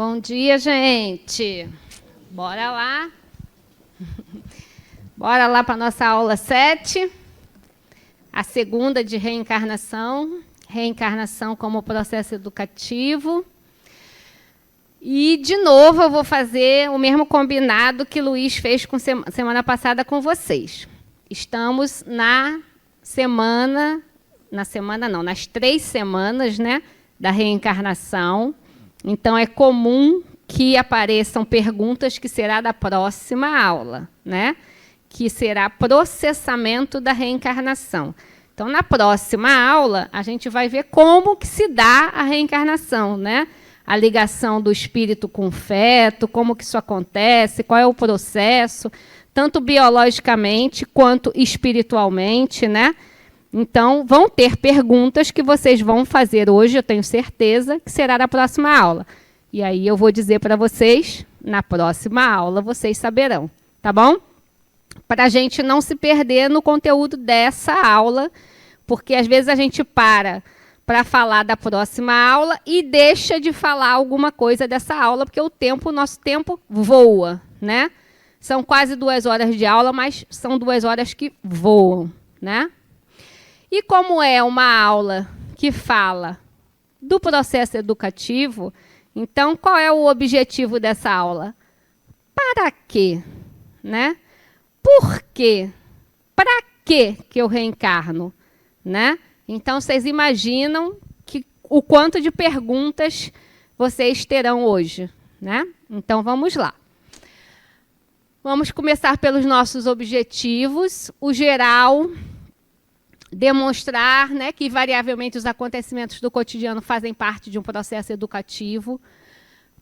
Bom dia, gente. Bora lá. Bora lá para a nossa aula 7, a segunda de reencarnação. Reencarnação como processo educativo. E, de novo, eu vou fazer o mesmo combinado que o Luiz fez semana passada com vocês. Estamos nas 3 semanas, né, da reencarnação. Então, é comum que apareçam perguntas que será da próxima aula, né? Que será processamento da reencarnação. Então, na próxima aula, a gente vai ver como que se dá a reencarnação, né? A ligação do espírito com o feto, como que isso acontece, qual é o processo, tanto biologicamente quanto espiritualmente, né? Então, vão ter perguntas que vocês vão fazer hoje, eu tenho certeza, que será na próxima aula. E aí eu vou dizer para vocês, na próxima aula, vocês saberão, tá bom? Para a gente não se perder no conteúdo dessa aula, porque às vezes a gente para falar da próxima aula e deixa de falar alguma coisa dessa aula, porque o nosso tempo voa, né? São quase 2 horas de aula, mas são 2 horas que voam, né? E como é uma aula que fala do processo educativo, então qual é o objetivo dessa aula? Para quê? Né? Por quê? Para quê que eu reencarno? Né? Então, vocês imaginam o quanto de perguntas vocês terão hoje, né? Então, vamos lá. Vamos começar pelos nossos objetivos. O geral, demonstrar, né, que, invariavelmente, os acontecimentos do cotidiano fazem parte de um processo educativo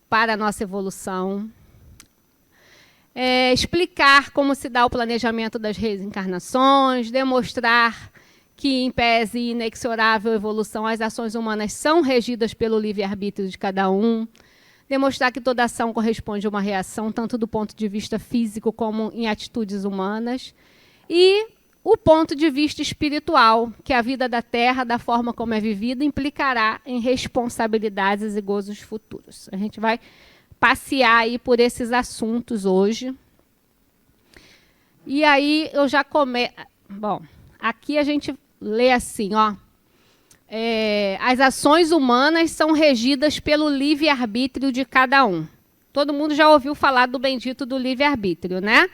para a nossa evolução. Explicar como se dá o planejamento das reencarnações, demonstrar que, em pese inexorável evolução, as ações humanas são regidas pelo livre-arbítrio de cada um, demonstrar que toda ação corresponde a uma reação, tanto do ponto de vista físico como em atitudes humanas, e o ponto de vista espiritual, que a vida da Terra, da forma como é vivida, implicará em responsabilidades e gozos futuros. A gente vai passear aí por esses assuntos hoje. E aí eu já começo... Bom, aqui a gente lê assim, ó. As ações humanas são regidas pelo livre-arbítrio de cada um. Todo mundo já ouviu falar do bendito do livre-arbítrio, né?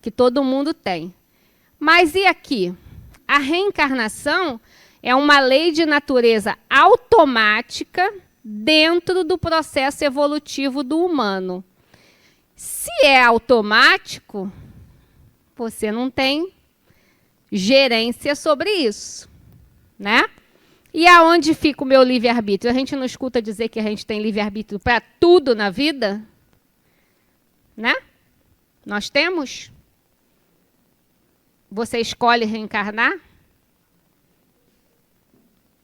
Que todo mundo tem. Mas e aqui? A reencarnação é uma lei de natureza automática dentro do processo evolutivo do humano. Se é automático, você não tem gerência sobre isso, né? E aonde fica o meu livre-arbítrio? A gente não escuta dizer que a gente tem livre-arbítrio para tudo na vida? Né? Nós temos? Você escolhe reencarnar?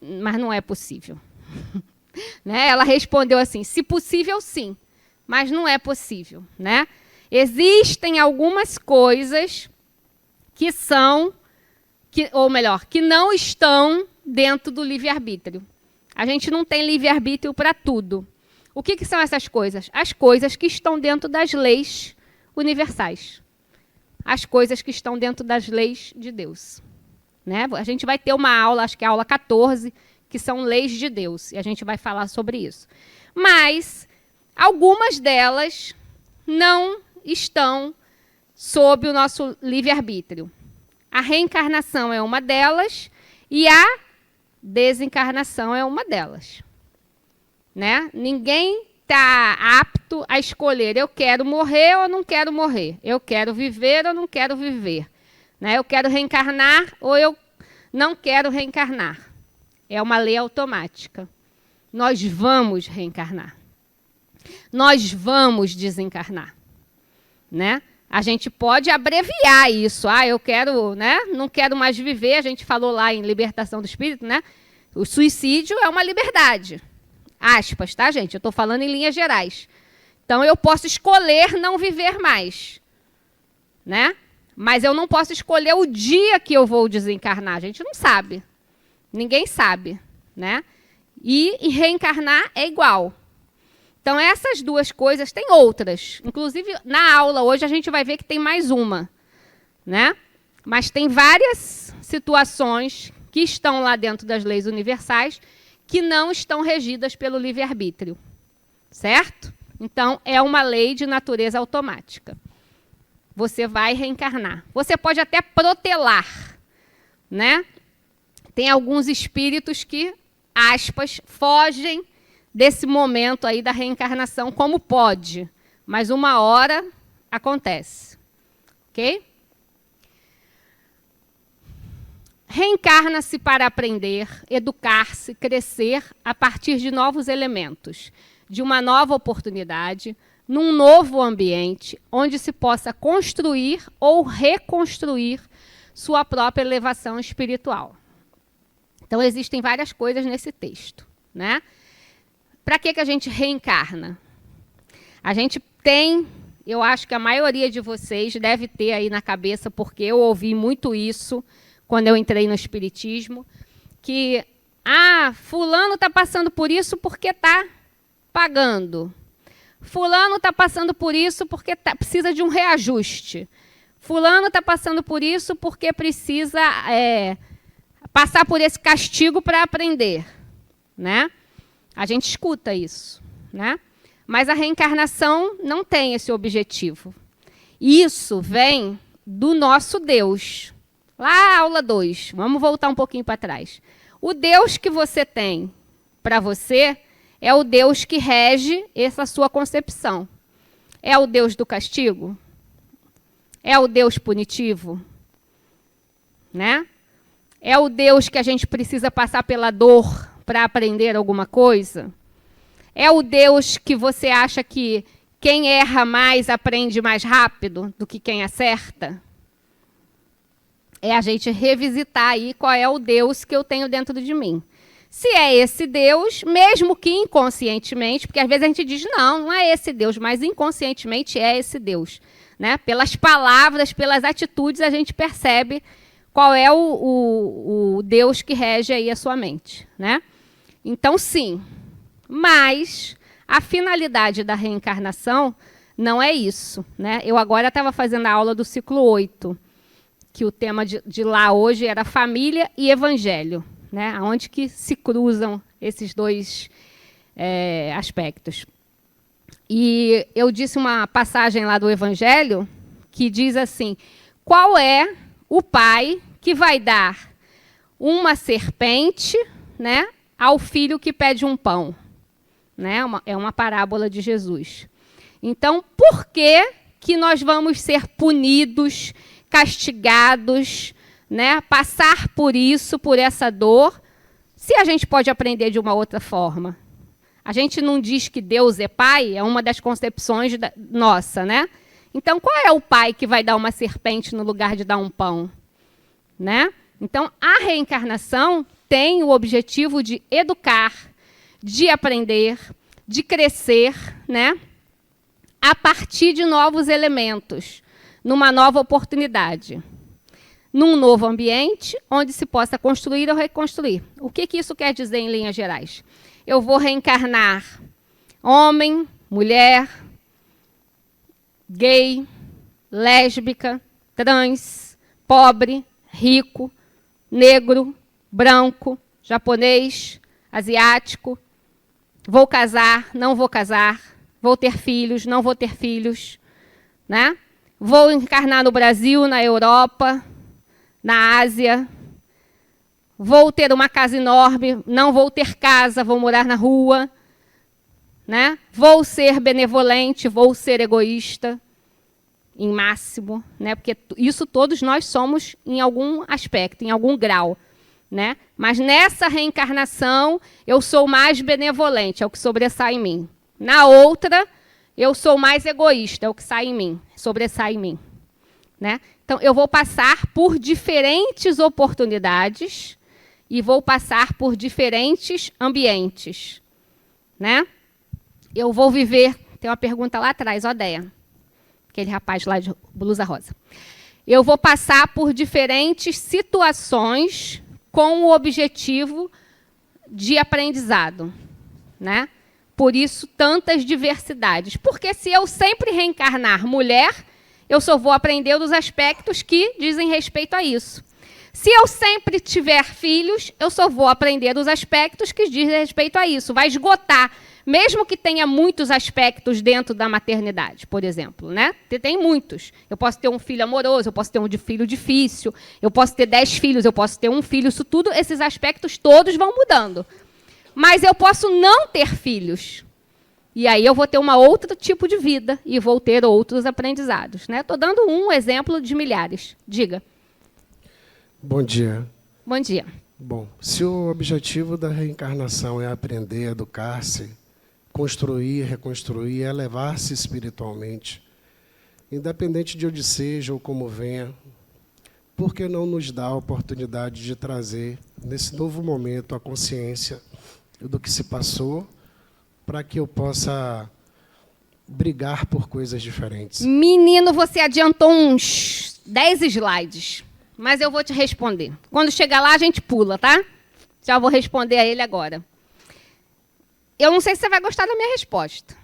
Mas não é possível. Né? Ela respondeu assim, se possível, sim, mas não é possível. Né? Existem algumas coisas que são, ou melhor, que não estão dentro do livre-arbítrio. A gente não tem livre-arbítrio para tudo. O que são essas coisas? As coisas que estão dentro das leis universais. As coisas que estão dentro das leis de Deus. Né? A gente vai ter uma aula, acho que é a aula 14, que são leis de Deus, e a gente vai falar sobre isso. Mas algumas delas não estão sob o nosso livre-arbítrio. A reencarnação é uma delas e a desencarnação é uma delas. Né? Ninguém está apto a escolher, eu quero morrer ou não quero morrer, eu quero viver ou não quero viver, né? Eu quero reencarnar ou eu não quero reencarnar. É uma lei automática. Nós vamos reencarnar. Nós vamos desencarnar. Né? A gente pode abreviar isso. Eu quero, né? Não quero mais viver. A gente falou lá em Libertação do Espírito, né? O suicídio é uma liberdade. Aspas, tá, gente? Eu estou falando em linhas gerais. Então, eu posso escolher não viver mais. Né? Mas eu não posso escolher o dia que eu vou desencarnar. A gente não sabe. Ninguém sabe. Né? E reencarnar é igual. Então, essas duas coisas, tem outras. Inclusive, na aula hoje, a gente vai ver que tem mais uma, né? Mas tem várias situações que estão lá dentro das leis universais que não estão regidas pelo livre-arbítrio, certo? Então, é uma lei de natureza automática. Você vai reencarnar. Você pode até protelar, né? Tem alguns espíritos que, aspas, fogem desse momento aí da reencarnação, como pode, mas uma hora acontece, ok? Reencarna-se para aprender, educar-se, crescer a partir de novos elementos, de uma nova oportunidade, num novo ambiente, onde se possa construir ou reconstruir sua própria elevação espiritual. Então, existem várias coisas nesse texto, né? Para que a gente reencarna? A gente tem, eu acho que a maioria de vocês deve ter aí na cabeça, porque eu ouvi muito isso quando eu entrei no Espiritismo, que, fulano está passando por isso porque está pagando. Fulano está passando por isso porque precisa de um reajuste. Fulano está passando por isso porque precisa passar por esse castigo para aprender, né? A gente escuta isso, né? Mas a reencarnação não tem esse objetivo. Isso vem do nosso Deus. Lá, aula 2, vamos voltar um pouquinho para trás. O Deus que você tem para você é o Deus que rege essa sua concepção. É o Deus do castigo? É o Deus punitivo? Né? É o Deus que a gente precisa passar pela dor para aprender alguma coisa? É o Deus que você acha que quem erra mais aprende mais rápido do que quem acerta? É a gente revisitar aí qual é o Deus que eu tenho dentro de mim. Se é esse Deus, mesmo que inconscientemente, porque às vezes a gente diz, não é esse Deus, mas inconscientemente é esse Deus, né? Pelas palavras, pelas atitudes, a gente percebe qual é o Deus que rege aí a sua mente, né? Então, sim, mas a finalidade da reencarnação não é isso, né? Eu agora estava fazendo a aula do ciclo 8, que o tema de lá hoje era família e evangelho, né? Onde que se cruzam esses dois aspectos. E eu disse uma passagem lá do Evangelho que diz assim, qual é o pai que vai dar uma serpente, né, ao filho que pede um pão? Né? É uma parábola de Jesus. Então, por que nós vamos ser punidos, castigados, né, passar por isso, por essa dor, se a gente pode aprender de uma outra forma? A gente não diz que Deus é pai, é uma das concepções nossa, né? Então, qual é o pai que vai dar uma serpente no lugar de dar um pão? Né? Então, a reencarnação tem o objetivo de educar, de aprender, de crescer, né? A partir de novos elementos, numa nova oportunidade, num novo ambiente, onde se possa construir ou reconstruir. O que isso quer dizer em linhas gerais? Eu vou reencarnar homem, mulher, gay, lésbica, trans, pobre, rico, negro, branco, japonês, asiático. Vou casar, não vou casar. Vou ter filhos, não vou ter filhos. Né? Vou encarnar no Brasil, na Europa, na Ásia. Vou ter uma casa enorme, não vou ter casa, vou morar na rua. Né? Vou ser benevolente, vou ser egoísta, em máximo, né? Porque isso todos nós somos em algum aspecto, em algum grau. Né? Mas nessa reencarnação, eu sou mais benevolente, é o que sobressai em mim. Na outra, eu sou mais egoísta, é o que sai em mim, sobressai em mim. Né? Então, eu vou passar por diferentes oportunidades e vou passar por diferentes ambientes. Né? Eu vou viver... Tem uma pergunta lá atrás, ó, Deia. Aquele rapaz lá de blusa rosa. Eu vou passar por diferentes situações com o objetivo de aprendizado. Né? Por isso, tantas diversidades. Porque se eu sempre reencarnar mulher, eu só vou aprender dos aspectos que dizem respeito a isso. Se eu sempre tiver filhos, eu só vou aprender dos aspectos que dizem respeito a isso. Vai esgotar, mesmo que tenha muitos aspectos dentro da maternidade, por exemplo, né? Tem muitos. Eu posso ter um filho amoroso, eu posso ter um filho difícil, eu posso ter 10 filhos, eu posso ter um filho, isso tudo, esses aspectos todos vão mudando. Mas eu posso não ter filhos. E aí eu vou ter um outro tipo de vida e vou ter outros aprendizados, né? Estou dando um exemplo de milhares. Diga. Bom dia. Bom dia. Bom, se o objetivo da reencarnação é aprender, educar-se, construir, reconstruir, elevar-se espiritualmente, independente de onde seja ou como venha, por que não nos dá a oportunidade de trazer, nesse novo momento, a consciência do que se passou, para que eu possa brigar por coisas diferentes? Menino, você adiantou uns 10 slides. Mas eu vou te responder. Quando chegar lá, a gente pula, tá? Já vou responder a ele agora. Eu não sei se você vai gostar da minha resposta,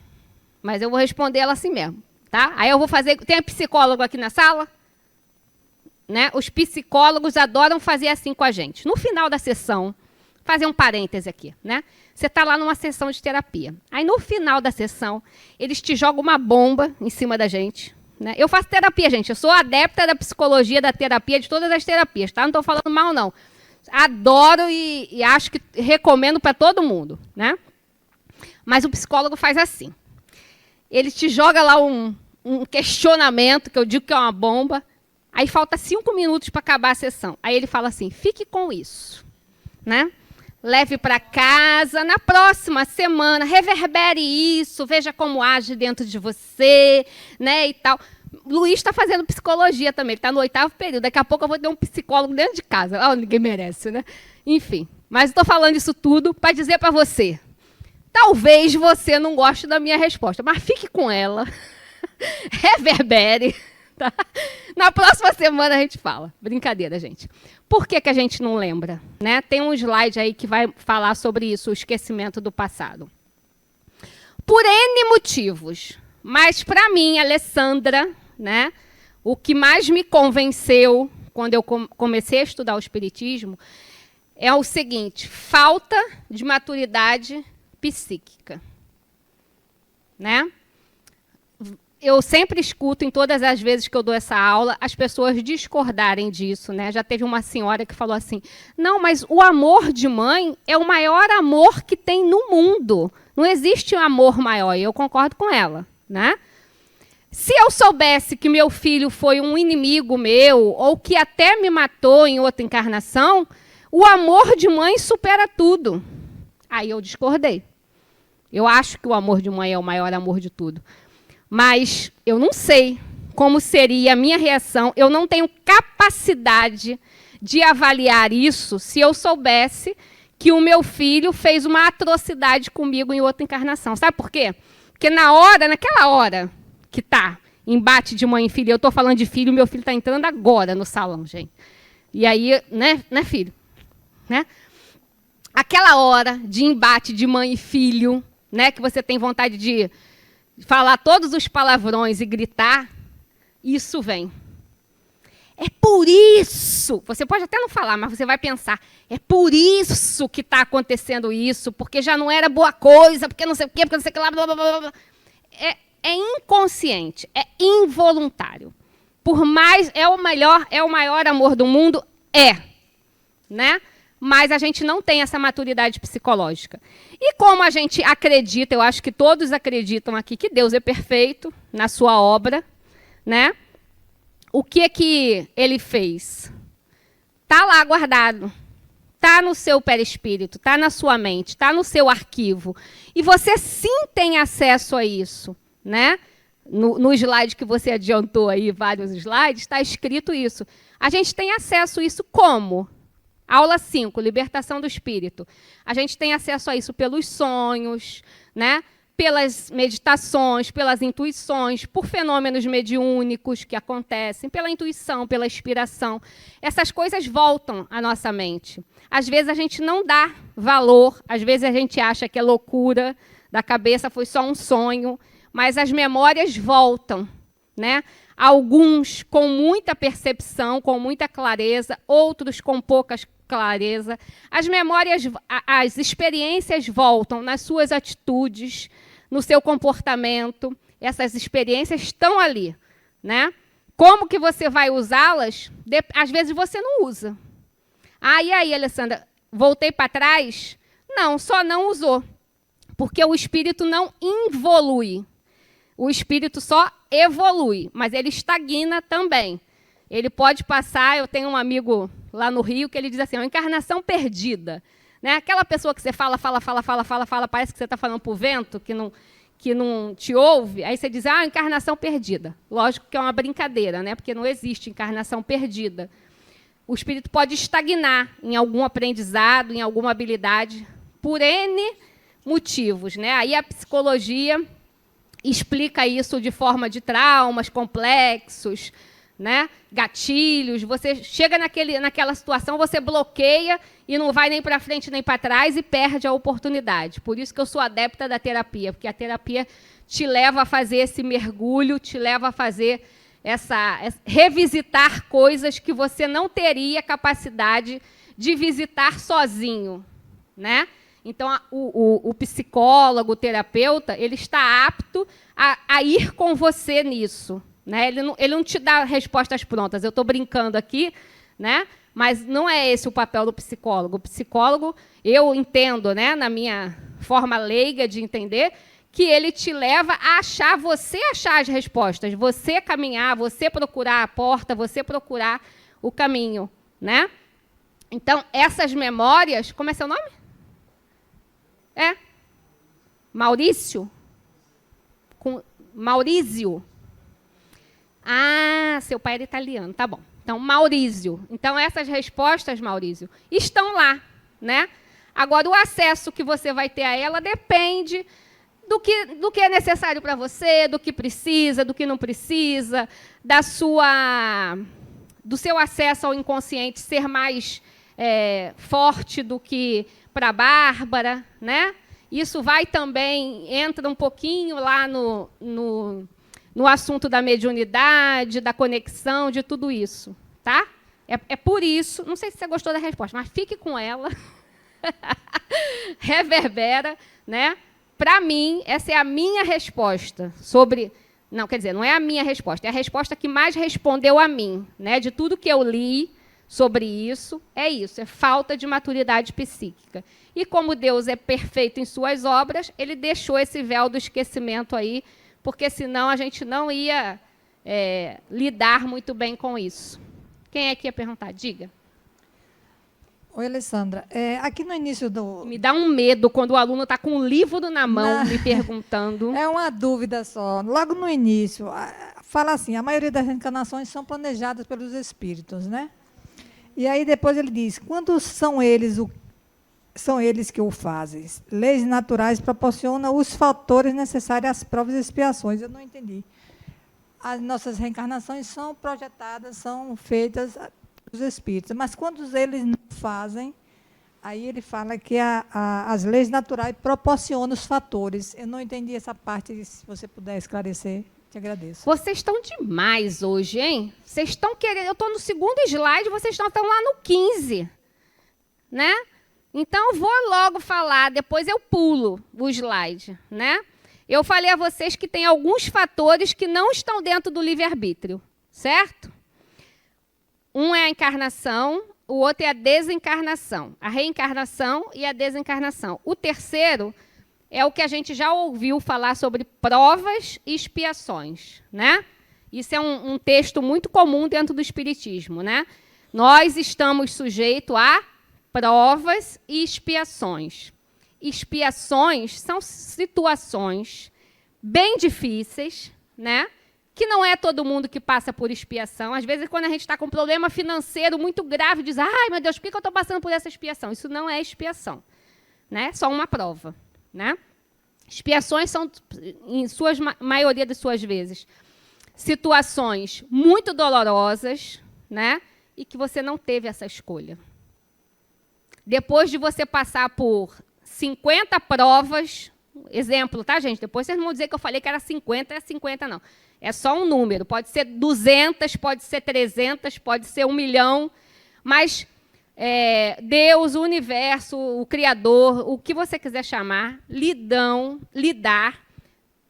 mas eu vou responder ela assim mesmo, tá? Aí eu vou fazer... Tem psicólogo aqui na sala? Né? Os psicólogos adoram fazer assim com a gente. No final da sessão, fazer um parêntese aqui, né? Você está lá numa sessão de terapia. Aí, no final da sessão, eles te jogam uma bomba em cima da gente. Né? Eu faço terapia, gente. Eu sou adepta da psicologia, da terapia, de todas as terapias, tá? Não estou falando mal, não. Adoro e acho que recomendo para todo mundo, né? Mas o psicólogo faz assim. Ele te joga lá um questionamento, que eu digo que é uma bomba, aí falta 5 minutos para acabar a sessão. Aí ele fala assim, fique com isso, né? Leve para casa, na próxima semana, reverbere isso, veja como age dentro de você, né, e tal. Luiz está fazendo psicologia também, ele está no 8º período. Daqui a pouco eu vou ter um psicólogo dentro de casa. Oh, ninguém merece, né? Enfim, mas estou falando isso tudo para dizer para você. Talvez você não goste da minha resposta, mas fique com ela, reverbere. Tá? Na próxima semana a gente fala. Brincadeira, gente. Por que a gente não lembra? Né? Tem um slide aí que vai falar sobre isso, o esquecimento do passado. Por N motivos. Mas, para mim, Alessandra, né, o que mais me convenceu quando eu comecei a estudar o Espiritismo é o seguinte, falta de maturidade psíquica. Né? Eu sempre escuto, em todas as vezes que eu dou essa aula, as pessoas discordarem disso, né? Já teve uma senhora que falou assim, não, mas o amor de mãe é o maior amor que tem no mundo. Não existe um amor maior, e eu concordo com ela, né? Se eu soubesse que meu filho foi um inimigo meu, ou que até me matou em outra encarnação, o amor de mãe supera tudo. Aí eu discordei. Eu acho que o amor de mãe é o maior amor de tudo. Mas eu não sei como seria a minha reação, eu não tenho capacidade de avaliar isso se eu soubesse que o meu filho fez uma atrocidade comigo em outra encarnação. Sabe por quê? Porque naquela hora que está embate de mãe e filho, eu estou falando de filho, meu filho está entrando agora no salão, gente. E aí, né filho? Né? Aquela hora de embate de mãe e filho, né, que você tem vontade de falar todos os palavrões e gritar, isso vem. É por isso, você pode até não falar, mas você vai pensar, é por isso que está acontecendo isso, porque já não era boa coisa, porque não sei o quê, porque não sei o que lá, blá, blá, blá, blá. É inconsciente, é involuntário. Por mais, é o maior amor do mundo, né? Mas a gente não tem essa maturidade psicológica. E como a gente acredita, eu acho que todos acreditam aqui que Deus é perfeito na sua obra, né? O que ele fez? Está lá guardado. Está no seu perispírito, está na sua mente, está no seu arquivo. E você sim tem acesso a isso, né? No slide que você adiantou aí, vários slides, está escrito isso. A gente tem acesso a isso como? Aula 5, libertação do espírito. A gente tem acesso a isso pelos sonhos, né? Pelas meditações, pelas intuições, por fenômenos mediúnicos que acontecem, pela intuição, pela inspiração. Essas coisas voltam à nossa mente. Às vezes a gente não dá valor, às vezes a gente acha que é loucura, da cabeça foi só um sonho, mas as memórias voltam, né? Alguns com muita percepção, com muita clareza, outros com pouca clareza. As memórias, as experiências voltam nas suas atitudes, no seu comportamento. Essas experiências estão ali, né? Como que você vai usá-las? Às vezes você não usa. Ah, e aí, Alessandra, voltei para trás? Não, só não usou. Porque o espírito não involui. O espírito só evolui, mas ele estagna também. Ele pode passar, eu tenho um amigo lá no Rio que ele diz assim, uma encarnação perdida. Né? Aquela pessoa que você fala, parece que você está falando para o vento, que não te ouve, aí você diz, encarnação perdida. Lógico que é uma brincadeira, né? Porque não existe encarnação perdida. O espírito pode estagnar em algum aprendizado, em alguma habilidade, por N motivos, né? Aí a psicologia explica isso de forma de traumas complexos, né? Gatilhos. Você chega naquela situação, você bloqueia e não vai nem para frente nem para trás e perde a oportunidade. Por isso que eu sou adepta da terapia, porque a terapia te leva a fazer esse mergulho, te leva a fazer revisitar coisas que você não teria capacidade de visitar sozinho, né? Então, o psicólogo, o terapeuta, ele está apto a ir com você nisso. Né? Ele não te dá respostas prontas. Eu estou brincando aqui, né? Mas não é esse o papel do psicólogo. O psicólogo, eu entendo, né, na minha forma leiga de entender, que ele te leva a você achar as respostas, você caminhar, você procurar a porta, você procurar o caminho. Né? Então, essas memórias... Como é seu nome? Maurício? Maurício. Seu pai era italiano, tá bom. Então, Maurício. Então, essas respostas, Maurício, estão lá, né? Agora, o acesso que você vai ter a ela depende do que é necessário para você, do que precisa, do que não precisa, do seu acesso ao inconsciente ser mais forte do que para a Bárbara, né? Isso vai também, entra um pouquinho lá no assunto da mediunidade, da conexão, de tudo isso, tá? É por isso, não sei se você gostou da resposta, mas fique com ela, reverbera, né? Para mim, essa é a minha resposta sobre... Não, quer dizer, não é a minha resposta, é a resposta que mais respondeu a mim, né? De tudo que eu li sobre isso, é falta de maturidade psíquica. E como Deus é perfeito em suas obras, ele deixou esse véu do esquecimento aí, porque senão a gente não ia lidar muito bem com isso. Quem é que ia perguntar? Diga. Oi, Alessandra. Aqui no início do... Me dá um medo quando o aluno está com um livro na mão me perguntando. É uma dúvida só. Logo no início, fala assim, a maioria das reencarnações são planejadas pelos espíritos, né? E aí depois ele diz, quando são eles que o fazem? Leis naturais proporcionam os fatores necessários às provas e expiações. Eu não entendi. As nossas reencarnações são projetadas, são feitas pelos espíritos. Mas quando eles não fazem, aí ele fala que as leis naturais proporcionam os fatores. Eu não entendi essa parte, se você puder esclarecer. Te agradeço. Vocês estão demais hoje, hein? Vocês estão querendo... Eu estou no segundo slide, vocês estão lá no 15. Né? Então, eu vou logo falar, depois eu pulo o slide. Né? Eu falei a vocês que tem alguns fatores que não estão dentro do livre-arbítrio. Certo? Um é a encarnação, o outro é a desencarnação. A reencarnação e a desencarnação. O terceiro... é o que a gente já ouviu falar sobre provas e expiações, né? Isso é um texto muito comum dentro do espiritismo, né? Nós estamos sujeitos a provas e expiações. Expiações são situações bem difíceis, né? Que não é todo mundo que passa por expiação. Às vezes, quando a gente está com um problema financeiro muito grave, diz, ai, meu Deus, por que eu estou passando por essa expiação? Isso não é expiação, né? Só uma prova. Né? Expiações são, em maioria das suas vezes, situações muito dolorosas, né? E que você não teve essa escolha. Depois de você passar por 50 provas Exemplo, tá, gente? Depois vocês não vão dizer que eu falei que era 50, é 50, não. É só um número. Pode ser 200, pode ser 300, pode ser 1 milhão. Mas Deus, o universo, o Criador, o que você quiser chamar, lhe dar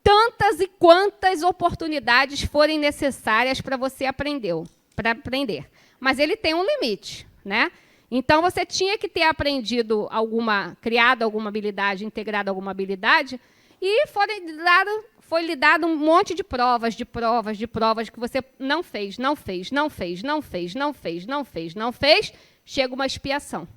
tantas e quantas oportunidades forem necessárias para você aprender. Mas ele tem um limite, né? Então, você tinha que ter aprendido criado alguma habilidade, integrado alguma habilidade, e foi lhe dado um monte de provas que você não fez. Chega uma expiação.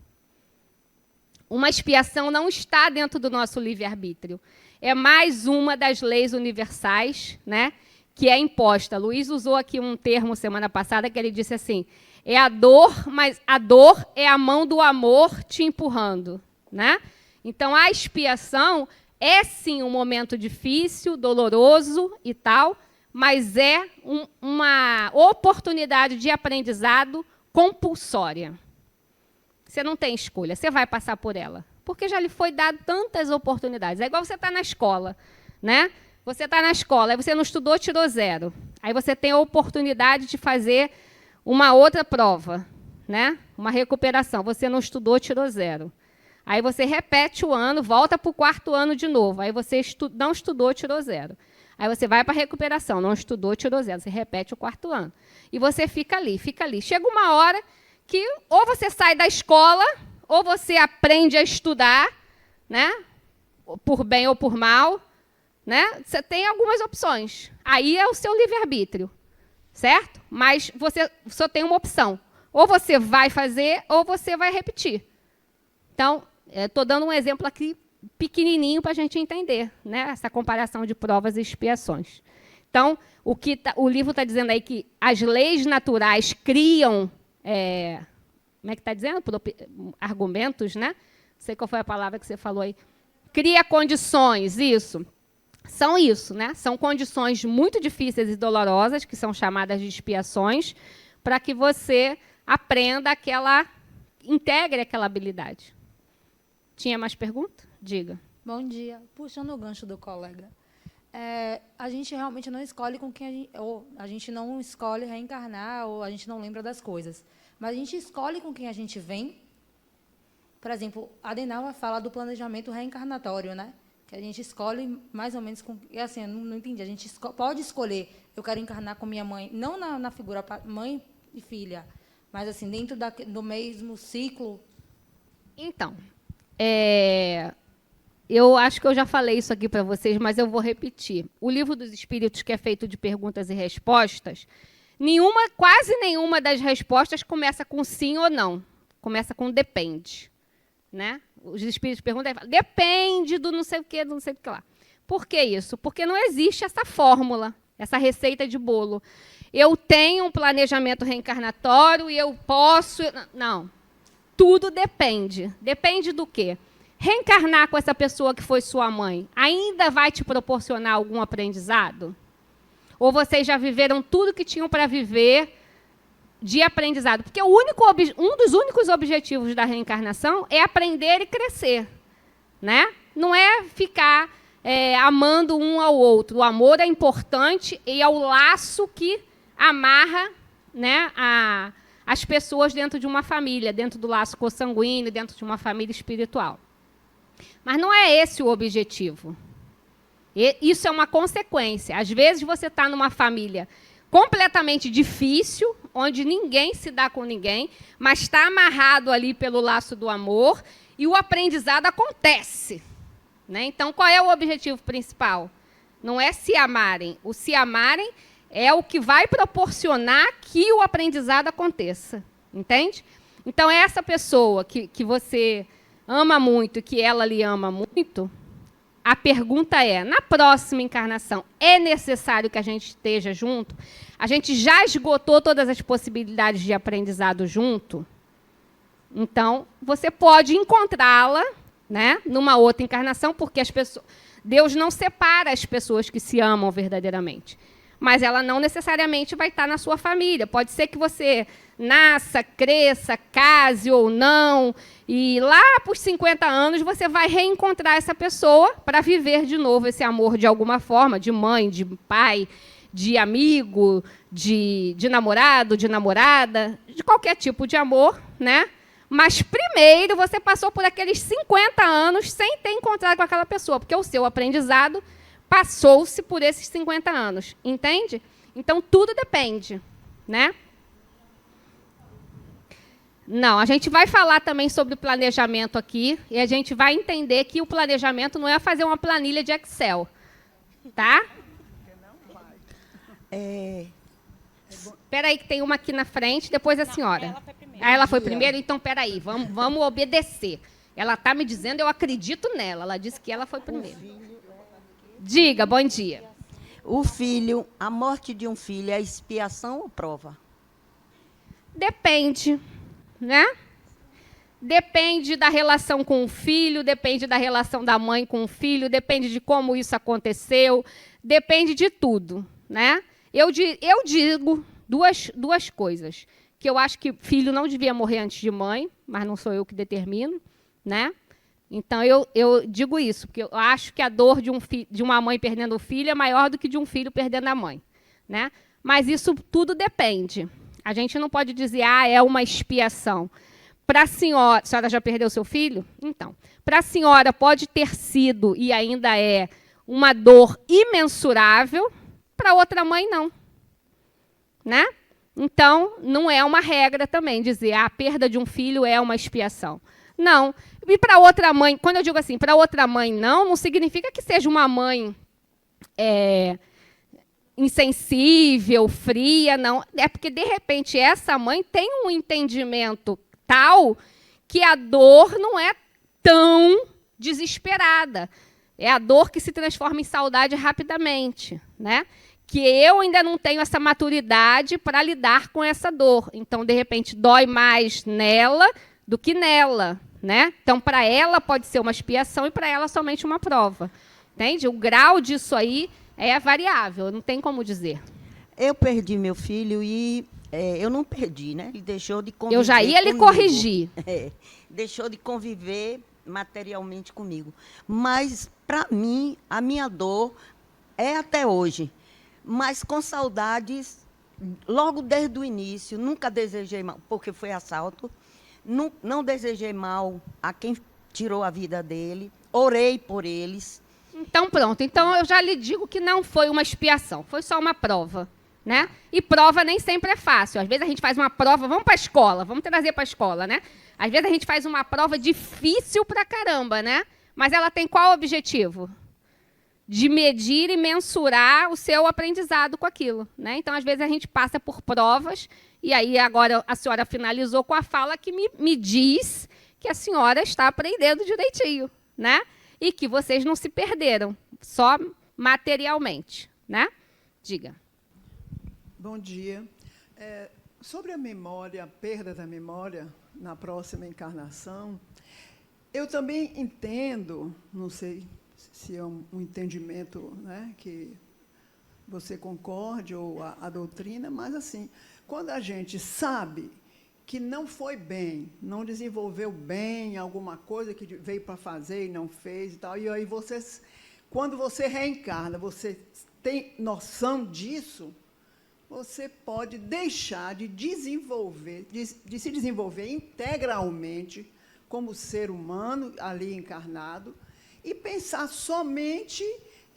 Uma expiação não está dentro do nosso livre-arbítrio. É mais uma das leis universais, né, que é imposta. Luiz usou aqui um termo semana passada que ele disse assim: é a dor, mas a dor é a mão do amor te empurrando, né? Então, a expiação é, sim, um momento difícil, doloroso e tal, mas é uma oportunidade de aprendizado compulsória. Você não tem escolha, você vai passar por ela, porque já lhe foi dado tantas oportunidades. É igual você estar na escola, né? Você está na escola, aí você não estudou, tirou 0. Aí você tem a oportunidade de fazer uma outra prova, né? Uma recuperação. Você não estudou, tirou 0. Aí você repete o ano, volta para o 4º ano de novo. Aí você não estudou, tirou 0. Aí você vai para a recuperação, não estudou, tirou 0. Você repete o 4º ano. E você fica ali. Chega uma hora que ou você sai da escola, ou você aprende a estudar, né? Por bem ou por mal, né? Você tem algumas opções. Aí é o seu livre-arbítrio. Certo? Mas você só tem uma opção. Ou você vai fazer, ou você vai repetir. Então, estou dando um exemplo aqui pequenininho para a gente entender, né, essa comparação de provas e expiações. Então, o livro está dizendo aí que as leis naturais criam, como é que está dizendo? Argumentos, né? Não sei qual foi a palavra que você falou aí. Cria condições, isso. São isso, né? São condições muito difíceis e dolorosas, que são chamadas de expiações, para que você aprenda integre aquela habilidade. Tinha mais pergunta? Diga. Bom dia. Puxando o gancho do colega, a gente realmente não escolhe com quem a gente não escolhe reencarnar, ou a gente não lembra das coisas. Mas a gente escolhe com quem a gente vem. Por exemplo, a Adenauer fala do planejamento reencarnatório, né? Que a gente escolhe mais ou menos com... E assim, eu não entendi. A gente pode escolher, eu quero encarnar com minha mãe, não na figura mãe e filha, mas assim, dentro do mesmo ciclo. Então, eu acho que eu já falei isso aqui para vocês, mas eu vou repetir. O Livro dos Espíritos, que é feito de perguntas e respostas, quase nenhuma das respostas começa com sim ou não. Começa com depende, né? Os espíritos perguntam e falam, depende do não sei o que, do não sei o que lá. Por que isso? Porque não existe essa fórmula, essa receita de bolo. Eu tenho um planejamento reencarnatório e eu posso... Não. Tudo depende. Depende do quê? Reencarnar com essa pessoa que foi sua mãe ainda vai te proporcionar algum aprendizado? Ou vocês já viveram tudo que tinham para viver de aprendizado? Porque um dos únicos objetivos da reencarnação é aprender e crescer, né? Não é ficar amando um ao outro. O amor é importante e é o laço que amarra, né, as pessoas dentro de uma família, dentro do laço consanguíneo, dentro de uma família espiritual. Mas não é esse o objetivo. Isso é uma consequência. Às vezes você está numa família completamente difícil, onde ninguém se dá com ninguém, mas está amarrado ali pelo laço do amor, e o aprendizado acontece, né? Então, qual é o objetivo principal? Não é se amarem. O se amarem é o que vai proporcionar que o aprendizado aconteça. Entende? Então, essa pessoa que você ama muito e que ela lhe ama muito, a pergunta é, na próxima encarnação, é necessário que a gente esteja junto? A gente já esgotou todas as possibilidades de aprendizado junto? Então, você pode encontrá-la, né, numa outra encarnação, porque Deus não separa as pessoas que se amam verdadeiramente. mas ela não necessariamente vai estar na sua família. Pode ser que você nasça, cresça, case ou não, e lá por 50 anos você vai reencontrar essa pessoa para viver de novo esse amor de alguma forma, de mãe, de pai, de amigo, de namorado, de namorada, de qualquer tipo de amor, né? Mas primeiro você passou por aqueles 50 anos sem ter encontrado com aquela pessoa, porque o seu aprendizado passou-se por esses 50 anos, entende? Então tudo depende, né? Não, a gente vai falar também sobre planejamento aqui, e a gente vai entender que o planejamento não é fazer uma planilha de Excel, tá? Espera aí que tem uma aqui na frente, depois a senhora. Ela foi primeiro. Ela foi primeiro? Então, espera aí, vamos obedecer. Ela está me dizendo, eu acredito nela. Ela disse que ela foi primeiro. Diga, bom dia. O filho, a morte de um filho é expiação ou prova? Depende, né? Depende da relação com o filho, depende da relação da mãe com o filho, depende de como isso aconteceu, depende de tudo, né? Eu digo duas coisas, que eu acho que filho não devia morrer antes de mãe, mas não sou eu que determino, né? Então, eu digo isso, porque eu acho que a dor de uma mãe perdendo o filho é maior do que de um filho perdendo a mãe, né? Mas isso tudo depende. A gente não pode dizer, é uma expiação. Para a senhora já perdeu seu filho? Então, para a senhora pode ter sido, e ainda é, uma dor imensurável, para outra mãe, não. Né? Então, não é uma regra também dizer a perda de um filho é uma expiação. Não. E para outra mãe, quando eu digo assim, para outra mãe não significa que seja uma mãe insensível, fria, não. É porque, de repente, essa mãe tem um entendimento tal que a dor não é tão desesperada. É a dor que se transforma em saudade rapidamente, né? Que eu ainda não tenho essa maturidade para lidar com essa dor. Então, de repente, dói mais nela do que nela, né? Então, para ela pode ser uma expiação e para ela somente uma prova. Entende? O grau disso aí é variável, não tem como dizer. Eu perdi meu filho e eu não perdi, né? Ele deixou de conviver. Eu já ia lhe corrigir. Deixou de conviver materialmente comigo. Mas, para mim, a minha dor é até hoje. Mas com saudades, logo desde o início, nunca desejei mal, porque foi assalto, não desejei mal a quem tirou a vida dele, orei por eles. Então, pronto. Então, eu já lhe digo que não foi uma expiação, foi só uma prova, né? E prova nem sempre é fácil. Às vezes a gente faz uma prova, vamos para a escola, vamos trazer para a escola, né? Às vezes a gente faz uma prova difícil pra caramba, né? Mas ela tem qual objetivo? De medir e mensurar o seu aprendizado com aquilo, né? Então, às vezes, a gente passa por provas, e aí agora a senhora finalizou com a fala que me diz que a senhora está aprendendo direitinho, né? E que vocês não se perderam, só materialmente, né? Diga. Bom dia. Sobre a memória, a perda da memória na próxima encarnação, eu também entendo, não sei se é um entendimento, né, que você concorde, ou a doutrina, mas, assim, quando a gente sabe que não foi bem, não desenvolveu bem alguma coisa que veio para fazer e não fez e tal, e aí quando você reencarna, você tem noção disso, você pode deixar de desenvolver, de se desenvolver integralmente como ser humano ali encarnado, e pensar somente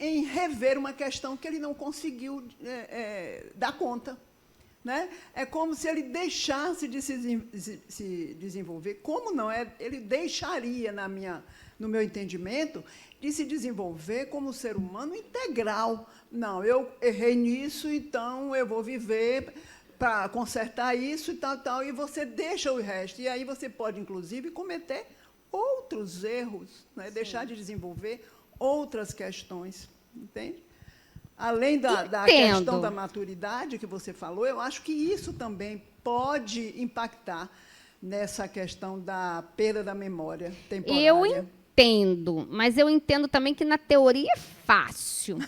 em rever uma questão que ele não conseguiu dar conta. Né? É como se ele deixasse de se desenvolver. Como não? Ele deixaria, no meu entendimento, de se desenvolver como ser humano integral. Não, eu errei nisso, então eu vou viver para consertar isso e tal, e você deixa o resto. E aí você pode, inclusive, cometer outros erros, né? Deixar de desenvolver outras questões, entende? Além da questão da maturidade que você falou, eu acho que isso também pode impactar nessa questão da perda da memória temporária. Eu entendo, mas eu entendo também que na teoria é fácil,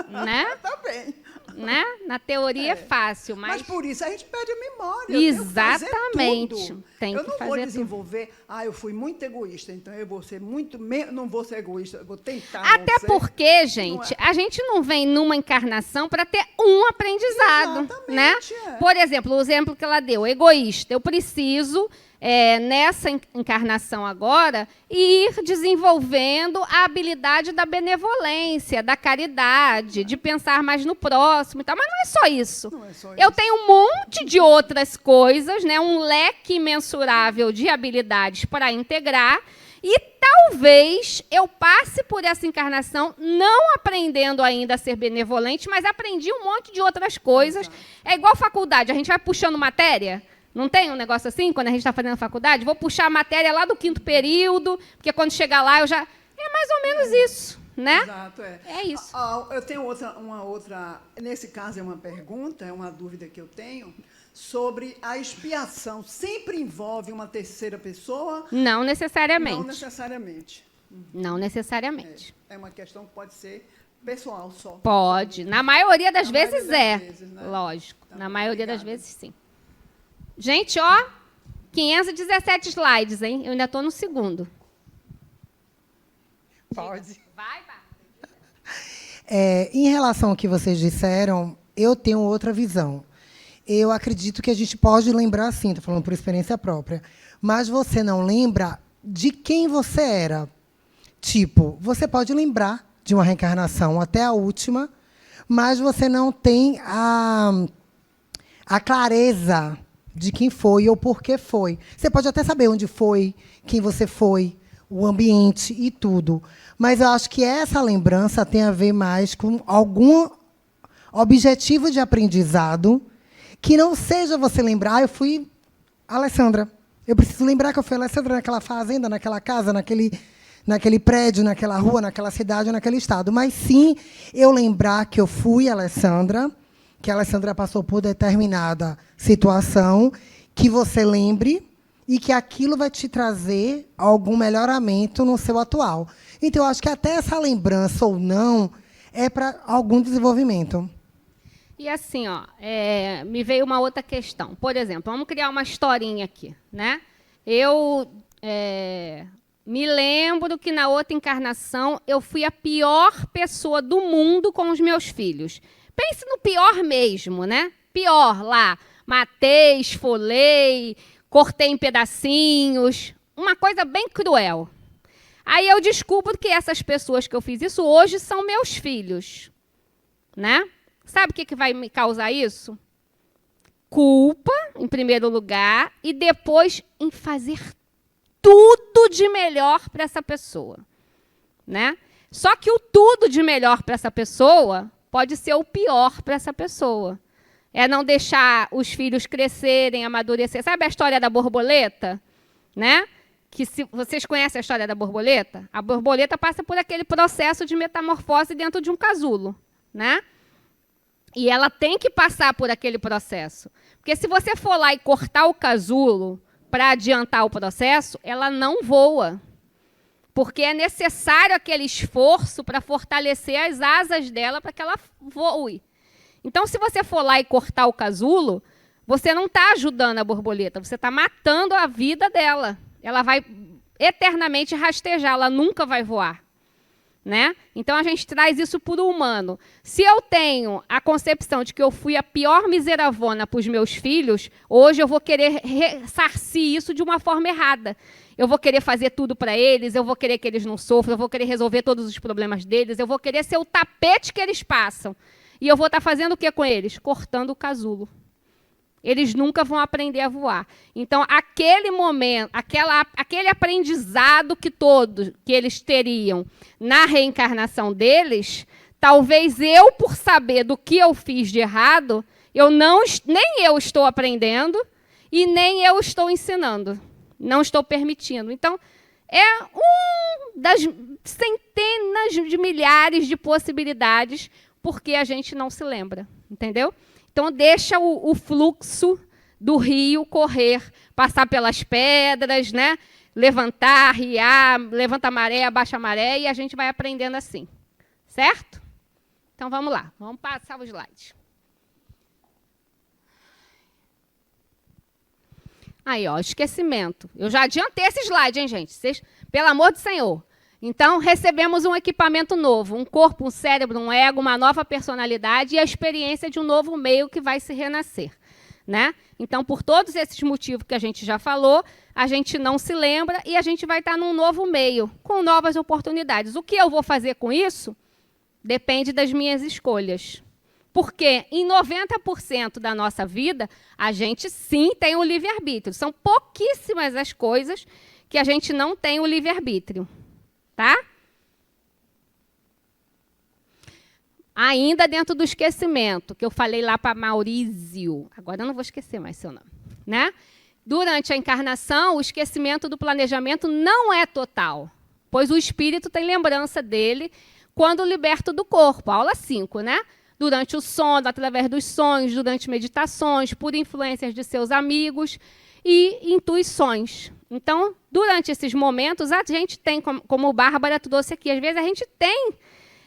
né? Tá bem. né? Na teoria é fácil, Mas mas por isso a gente perde a memória. Eu tenho que fazer exatamente. tudo. Tem eu que não vou fazer tudo. desenvolver, eu fui muito egoísta, então eu vou ser não vou ser egoísta, eu vou tentar Até não ser. porque, gente, a gente não vem numa encarnação para ter um aprendizado, né? Exatamente, é. Por exemplo, o exemplo que ela deu, egoísta. Eu preciso, nessa encarnação agora, ir desenvolvendo a habilidade da benevolência, da caridade, de pensar mais no próximo e tal. Mas não é só isso. Não é só Eu isso. tenho um monte de outras coisas, né? Um leque imensurável de habilidades para integrar. E talvez eu passe por essa encarnação não aprendendo ainda a ser benevolente, mas aprendi um monte de outras coisas. É igual faculdade, a gente vai puxando matéria. Não tem um negócio assim, quando a gente está fazendo faculdade? Vou puxar a matéria lá do 5º período, porque quando chegar lá eu já... É mais ou menos isso, né? Exato, é. É isso. Eu tenho uma outra, nesse caso é uma pergunta, é uma dúvida que eu tenho, sobre a expiação. Sempre envolve uma terceira pessoa? Não necessariamente. Não necessariamente. Não necessariamente. É uma questão que pode ser pessoal só. Pode. Na maioria das Na vezes maioria é. das vezes, né? Lógico. Tá Na bom, maioria das obrigada. vezes, sim. Gente, ó, 517 slides, hein? Eu ainda estou no segundo. Pode. Vai, vai. Em relação ao que vocês disseram, eu tenho outra visão. Eu acredito que a gente pode lembrar, sim, estou falando por experiência própria, mas você não lembra de quem você era. Tipo, você pode lembrar de uma reencarnação até a última, mas você não tem a clareza de quem foi ou por que foi. Você pode até saber onde foi, quem você foi, o ambiente e tudo. Mas eu acho que essa lembrança tem a ver mais com algum objetivo de aprendizado que não seja você lembrar, eu fui Alessandra. Eu preciso lembrar que eu fui Alessandra naquela fazenda, naquela casa, naquele prédio, naquela rua, naquela cidade, naquele estado. Mas, sim, eu lembrar que eu fui Alessandra, que a Alessandra passou por determinada situação, que você lembre e que aquilo vai te trazer algum melhoramento no seu atual. Então, eu acho que até essa lembrança ou não é para algum desenvolvimento. E assim, ó, me veio uma outra questão. Por exemplo, vamos criar uma historinha aqui, né? Eu me lembro que na outra encarnação eu fui a pior pessoa do mundo com os meus filhos. Pense no pior mesmo, né? Pior lá. Matei, esfolei, cortei em pedacinhos. Uma coisa bem cruel. Aí eu descubro que essas pessoas que eu fiz isso hoje são meus filhos, né? Sabe o que vai me causar isso? Culpa, em primeiro lugar, e depois em fazer tudo de melhor para essa pessoa, né? Só que o tudo de melhor para essa pessoa pode ser o pior para essa pessoa. É não deixar os filhos crescerem, amadurecer. Sabe a história da borboleta? Né? Que se vocês conhecem a história da borboleta, a borboleta passa por aquele processo de metamorfose dentro de um casulo, né? E ela tem que passar por aquele processo. Porque se você for lá e cortar o casulo para adiantar o processo, ela não voa. Porque é necessário aquele esforço para fortalecer as asas dela para que ela voe. Então, se você for lá e cortar o casulo, você não está ajudando a borboleta, você está matando a vida dela. Ela vai eternamente rastejar, ela nunca vai voar. Né? Então, a gente traz isso para o humano. Se eu tenho a concepção de que eu fui a pior miseravona para os meus filhos, hoje eu vou querer ressarcir isso de uma forma errada. Eu vou querer fazer tudo para eles, eu vou querer que eles não sofram, eu vou querer resolver todos os problemas deles, eu vou querer ser o tapete que eles passam. E eu vou estar fazendo o que com eles? Cortando o casulo. Eles nunca vão aprender a voar. Então, aquele momento, aquele aprendizado que eles teriam na reencarnação deles, talvez eu, por saber do que eu fiz de errado, nem eu estou aprendendo e nem eu estou ensinando. Não estou permitindo. Então, é das centenas de milhares de possibilidades porque a gente não se lembra, entendeu? Então, deixa o fluxo do rio correr, passar pelas pedras, né? Levantar, riar, levanta a maré, abaixa a maré, e a gente vai aprendendo assim. Certo? Então, vamos lá. Vamos passar o slide. Aí, ó, esquecimento. Eu já adiantei esse slide, hein, gente? Vocês, pelo amor do Senhor. Então, recebemos um equipamento novo, um corpo, um cérebro, um ego, uma nova personalidade e a experiência de um novo meio que vai se renascer, né? Então, por todos esses motivos que a gente já falou, a gente não se lembra e a gente vai estar num novo meio, com novas oportunidades. O que eu vou fazer com isso depende das minhas escolhas. Porque em 90% da nossa vida, a gente sim tem o livre-arbítrio. São pouquíssimas as coisas que a gente não tem o livre-arbítrio. Tá? Ainda dentro do esquecimento, que eu falei lá para Maurício. Agora eu não vou esquecer mais seu nome. Né? Durante a encarnação, o esquecimento do planejamento não é total, pois o espírito tem lembrança dele quando liberto do corpo. Aula 5, né? Durante o sono, através dos sonhos, durante meditações, por influências de seus amigos e intuições. Então, durante esses momentos, a gente tem, como Bárbara trouxe aqui, às vezes a gente tem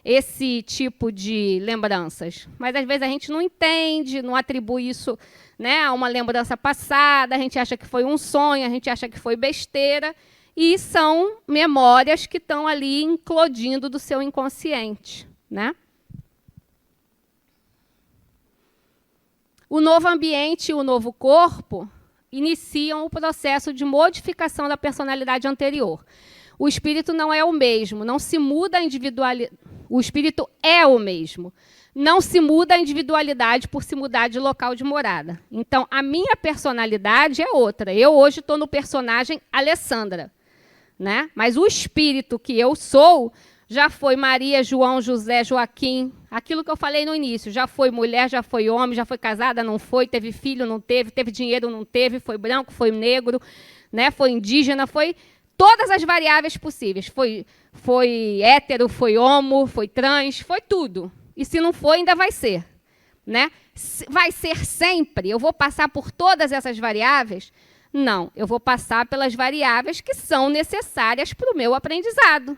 esse tipo de lembranças, mas às vezes a gente não entende, não atribui isso, né, a uma lembrança passada, a gente acha que foi um sonho, a gente acha que foi besteira, e são memórias que estão ali eclodindo do seu inconsciente, né? O novo ambiente e o novo corpo iniciam o processo de modificação da personalidade anterior. O espírito não é o mesmo, não se muda a individualidade. O espírito é o mesmo. Não se muda a individualidade por se mudar de local de morada. Então, a minha personalidade é outra. Eu hoje estou no personagem Alessandra, né? Mas o espírito que eu sou já foi Maria, João, José, Joaquim, aquilo que eu falei no início, já foi mulher, já foi homem, já foi casada, não foi, teve filho, não teve, teve dinheiro, não teve, foi branco, foi negro, né? Foi indígena, foi todas as variáveis possíveis. Foi hétero, foi homo, foi trans, foi tudo. E se não for, ainda vai ser, né? Vai ser sempre? Eu vou passar por todas essas variáveis? Não, eu vou passar pelas variáveis que são necessárias para o meu aprendizado.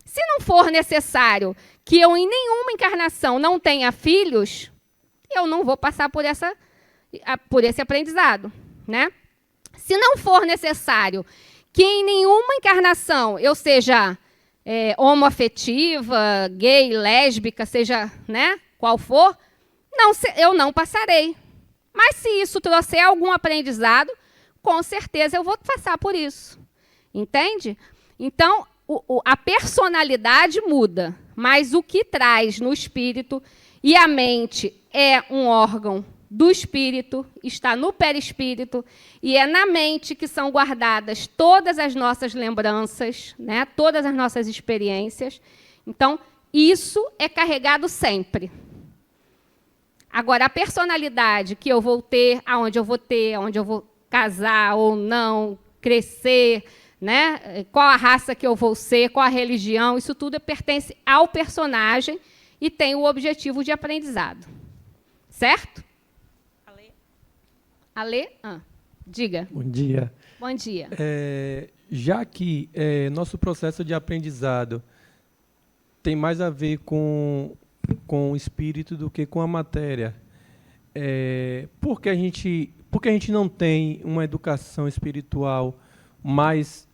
Se não for necessário que eu, em nenhuma encarnação, não tenha filhos, eu não vou passar por esse aprendizado, né? Se não for necessário que, em nenhuma encarnação, eu seja homoafetiva, gay, lésbica, seja, né, qual for, eu não passarei. Mas se isso trouxer algum aprendizado, com certeza eu vou passar por isso. Entende? Então, a personalidade muda, mas o que traz no espírito, e a mente é um órgão do espírito, está no perispírito, e é na mente que são guardadas todas as nossas lembranças, né, todas as nossas experiências. Então, isso é carregado sempre. Agora, a personalidade que eu vou ter, aonde eu vou casar ou não, crescer, né? Qual a raça que eu vou ser, qual a religião, isso tudo pertence ao personagem e tem o objetivo de aprendizado. Certo? Ale? Diga. Bom dia. Bom dia. Já que nosso processo de aprendizado tem mais a ver com o espírito do que com a matéria, por que a gente não tem uma educação espiritual mais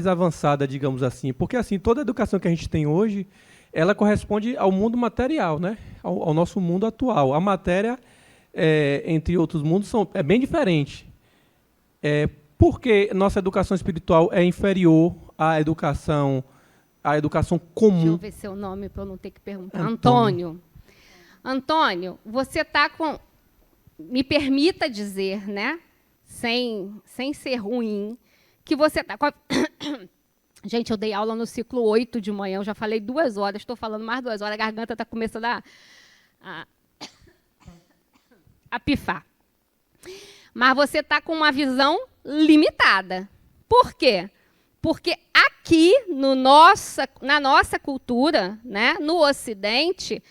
avançada, digamos assim? Porque assim, toda a educação que a gente tem hoje, ela corresponde ao mundo material, né? Ao nosso mundo atual. A matéria, entre outros mundos, é bem diferente. Por que nossa educação espiritual é inferior à educação comum? Deixa eu ver seu nome para eu não ter que perguntar. Antônio. Antônio, você está com... Me permita dizer, né? Sem ser ruim, que você está com a... Gente, eu dei aula no ciclo 8 de manhã, eu já falei 2 horas, estou falando mais 2 horas, a garganta está começando a pifar. Mas você está com uma visão limitada. Por quê? Porque aqui, na nossa cultura, né, no Ocidente,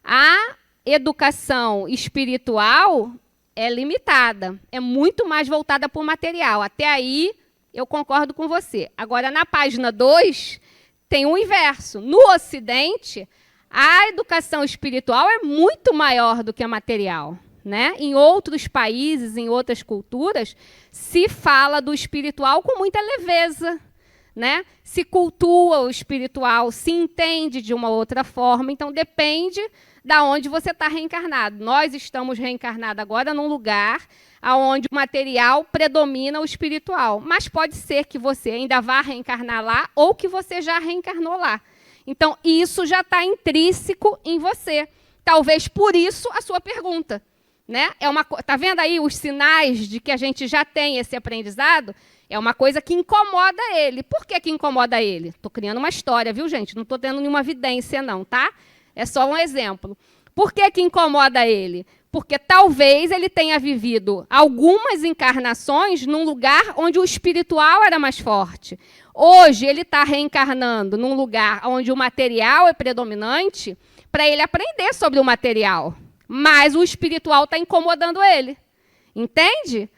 a educação espiritual é limitada, é muito mais voltada para o material. Até aí, eu concordo com você. Agora, na página 2, tem o inverso. No Ocidente, a educação espiritual é muito maior do que a material, né? Em outros países, em outras culturas, se fala do espiritual com muita leveza, né? Se cultua o espiritual, se entende de uma outra forma. Então, depende da onde você está reencarnado. Nós estamos reencarnados agora num lugar onde o material predomina o espiritual. Mas pode ser que você ainda vá reencarnar lá ou que você já reencarnou lá. Então, isso já está intrínseco em você. Talvez por isso a sua pergunta. Né? Tá vendo aí os sinais de que a gente já tem esse aprendizado? É uma coisa que incomoda ele. Por que que incomoda ele? Estou criando uma história, viu, gente? Não estou tendo nenhuma evidência, não, tá? É só um exemplo. Por que que incomoda ele? Porque talvez ele tenha vivido algumas encarnações num lugar onde o espiritual era mais forte. Hoje ele está reencarnando num lugar onde o material é predominante para ele aprender sobre o material. Mas o espiritual está incomodando ele. Entende?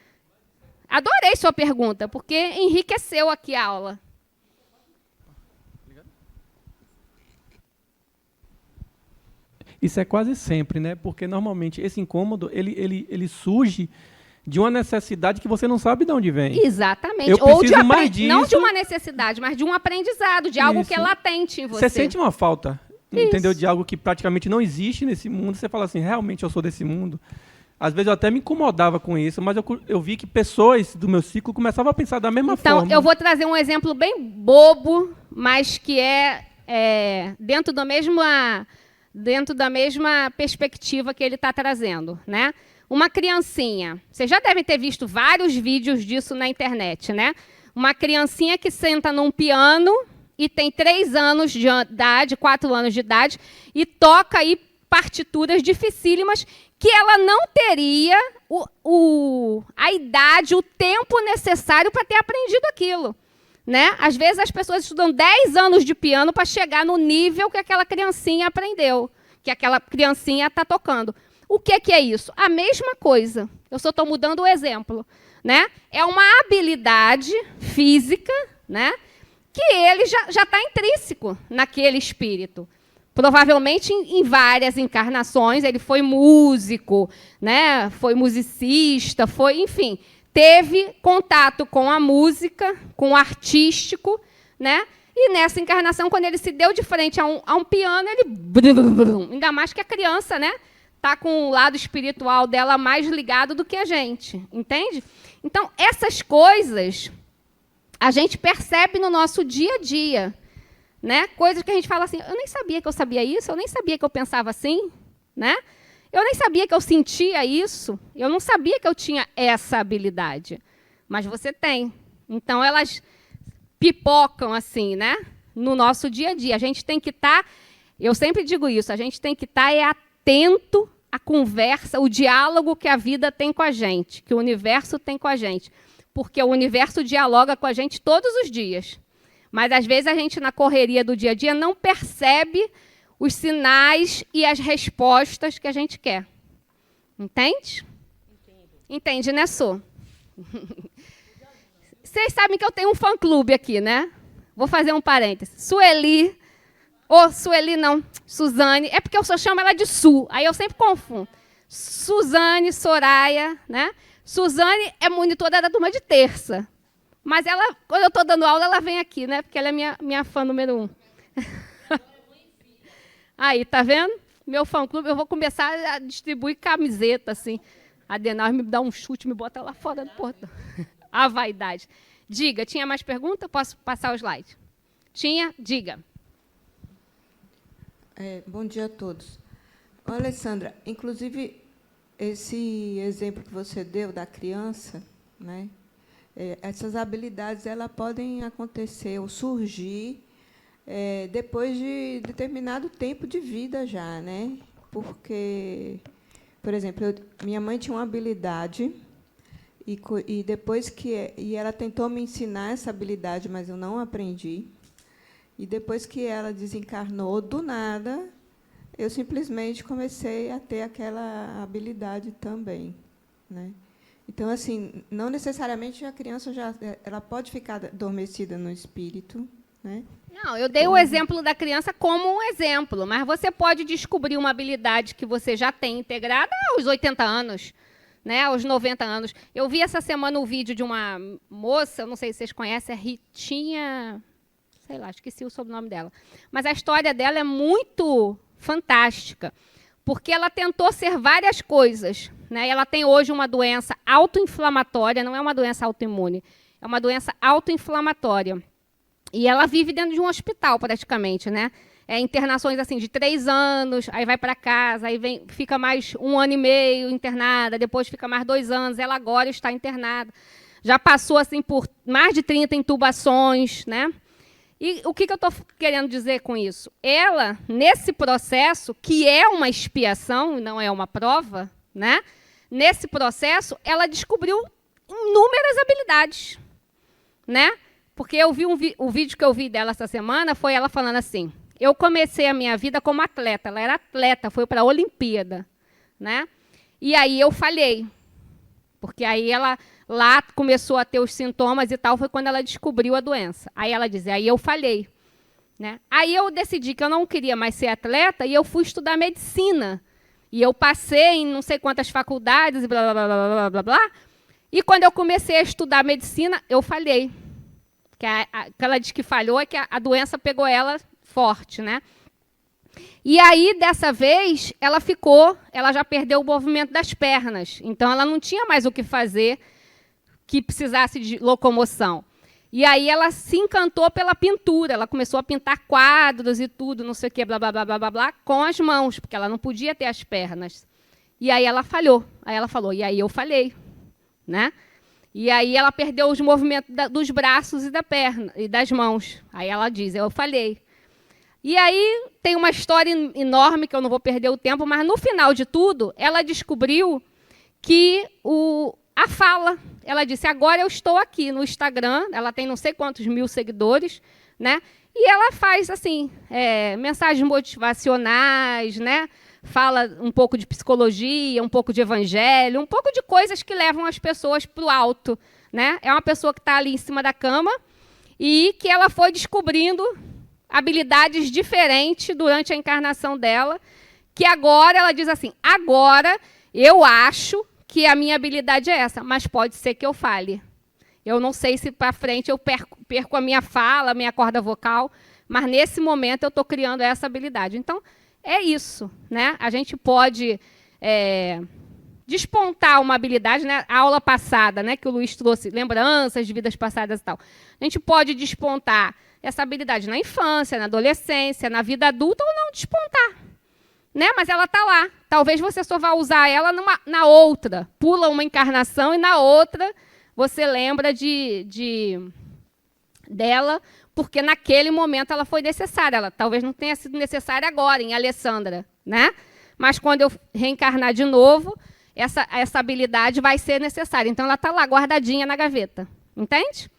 Adorei sua pergunta, porque enriqueceu aqui a aula. Isso é quase sempre, né? Porque normalmente esse incômodo ele surge de uma necessidade que você não sabe de onde vem. Exatamente. Eu preciso mais disso. Não de uma necessidade, mas de um aprendizado, de algo que é latente em você. Você sente uma falta, entendeu? De algo que praticamente não existe nesse mundo. Você fala assim, realmente eu sou desse mundo. Às vezes eu até me incomodava com isso, mas eu vi que pessoas do meu ciclo começavam a pensar da mesma forma. Então, eu vou trazer um exemplo bem bobo, mas que é dentro da mesma perspectiva que ele está trazendo, né? Uma criancinha, vocês já devem ter visto vários vídeos disso na internet, né? Uma criancinha que senta num piano e tem 3 anos de idade, 4 anos de idade, e toca aí partituras dificílimas que ela não teria a idade, o tempo necessário para ter aprendido aquilo. Né? Às vezes as pessoas estudam 10 anos de piano para chegar no nível que aquela criancinha aprendeu, que aquela criancinha está tocando. O que é isso? A mesma coisa. Eu só estou mudando o exemplo. Né? É uma habilidade física, né? Que ele já está intrínseco naquele espírito. Provavelmente em várias encarnações ele foi músico, né? Foi musicista, enfim, teve contato com a música, com o artístico, né? E nessa encarnação, quando ele se deu de frente a um piano, ele... Ainda mais que a criança, né? Está com o lado espiritual dela mais ligado do que a gente, entende? Então, essas coisas a gente percebe no nosso dia a dia. Né? Coisas que a gente fala assim, eu nem sabia que eu sabia isso, eu nem sabia que eu pensava assim, né? Eu nem sabia que eu sentia isso, eu não sabia que eu tinha essa habilidade. Mas você tem. Então, elas pipocam assim, né? No nosso dia a dia. A gente tem que estar, eu sempre digo isso, a gente tem que estar atento à conversa, o diálogo que a vida tem com a gente, que o universo tem com a gente. Porque o universo dialoga com a gente todos os dias. Mas, às vezes, a gente, na correria do dia a dia, não percebe os sinais e as respostas que a gente quer. Entende? Entende, né, Sô? Vocês sabem que eu tenho um fã-clube aqui, né? Vou fazer um parêntese. Sueli, Sueli não, Suzane, é porque eu só chamo ela de Su, aí eu sempre confundo. Suzane, Soraya, né? Suzane é monitora da turma de terça. Mas ela, quando eu estou dando aula, ela vem aqui, né? Porque ela é minha fã número 1. Aí, tá vendo? Meu fã-clube, eu vou começar a distribuir camiseta, assim. A Adenauer me dá um chute, me bota lá fora do portão. A vaidade. Diga, tinha mais pergunta? Posso passar o slide? Tinha? Diga. Bom dia a todos. Alessandra, inclusive, esse exemplo que você deu da criança, né? Essas habilidades elas podem acontecer ou surgir depois de determinado tempo de vida já, né? Porque, por exemplo, minha mãe tinha uma habilidade e depois que ela tentou me ensinar essa habilidade, mas eu não aprendi. E depois que ela desencarnou, do nada, eu simplesmente comecei a ter aquela habilidade também, né? Então, assim, não necessariamente a criança ela pode ficar adormecida no espírito, né? Não, eu dei o exemplo da criança como um exemplo, mas você pode descobrir uma habilidade que você já tem integrada aos 80 anos, né, aos 90 anos. Eu vi essa semana um vídeo de uma moça, eu não sei se vocês conhecem, é Ritinha, sei lá, esqueci o sobrenome dela. Mas a história dela é muito fantástica, porque ela tentou ser várias coisas, né? Ela tem hoje uma doença autoinflamatória, não é uma doença autoimune, é uma doença autoinflamatória. E ela vive dentro de um hospital, praticamente, né? Internações assim de 3 anos, aí vai para casa, aí fica mais 1 ano e meio internada, depois fica mais 2 anos, ela agora está internada. Já passou assim por mais de 30 intubações, né? E o que eu estou querendo dizer com isso? Ela, nesse processo, que é uma expiação, não é uma prova, né? Nesse processo, ela descobriu inúmeras habilidades, né? Porque eu vi o vídeo que eu vi dela essa semana, foi ela falando assim, eu comecei a minha vida como atleta, ela era atleta, foi para a Olimpíada, né? E aí eu falhei, porque aí ela lá começou a ter os sintomas e tal, foi quando ela descobriu a doença. Aí ela diz, aí eu falhei, né? Aí eu decidi que eu não queria mais ser atleta e eu fui estudar medicina. E eu passei em não sei quantas faculdades, blá, blá, blá, blá, blá, blá. E quando eu comecei a estudar medicina, eu falhei. Que ela diz que falhou é que a doença pegou ela forte, né? E aí, dessa vez, ela já perdeu o movimento das pernas. Então, ela não tinha mais o que fazer que precisasse de locomoção. E aí, ela se encantou pela pintura. Ela começou a pintar quadros e tudo, não sei o quê, blá, blá, blá, blá, blá, blá, com as mãos, porque ela não podia ter as pernas. E aí, ela falhou. Aí, ela falou, e aí eu falhei, né? E aí ela perdeu os movimentos dos braços e da perna e das mãos. Aí ela diz, eu falhei. E aí tem uma história enorme, que eu não vou perder o tempo, mas no final de tudo, ela descobriu que a fala, ela disse, agora eu estou aqui no Instagram, ela tem não sei quantos 1000 seguidores, né? E ela faz assim, mensagens motivacionais, né? Fala um pouco de psicologia, um pouco de evangelho, um pouco de coisas que levam as pessoas para o alto, né? É uma pessoa que está ali em cima da cama e que ela foi descobrindo habilidades diferentes durante a encarnação dela, que agora ela diz assim, agora eu acho que a minha habilidade é essa, mas pode ser que eu falhe. Eu não sei se para frente eu perco a minha fala, a minha corda vocal, mas nesse momento eu estou criando essa habilidade. Então, é isso, né? A gente pode despontar uma habilidade, né? A aula passada, né, que o Luiz trouxe, lembranças de vidas passadas e tal. A gente pode despontar essa habilidade na infância, na adolescência, na vida adulta, ou não despontar, né? Mas ela está lá. Talvez você só vá usar ela na outra. Pula uma encarnação e na outra você lembra dela, porque naquele momento ela foi necessária. Ela talvez não tenha sido necessária agora, em Alessandra, né? Mas quando eu reencarnar de novo, essa habilidade vai ser necessária. Então, ela está lá, guardadinha na gaveta. Entende?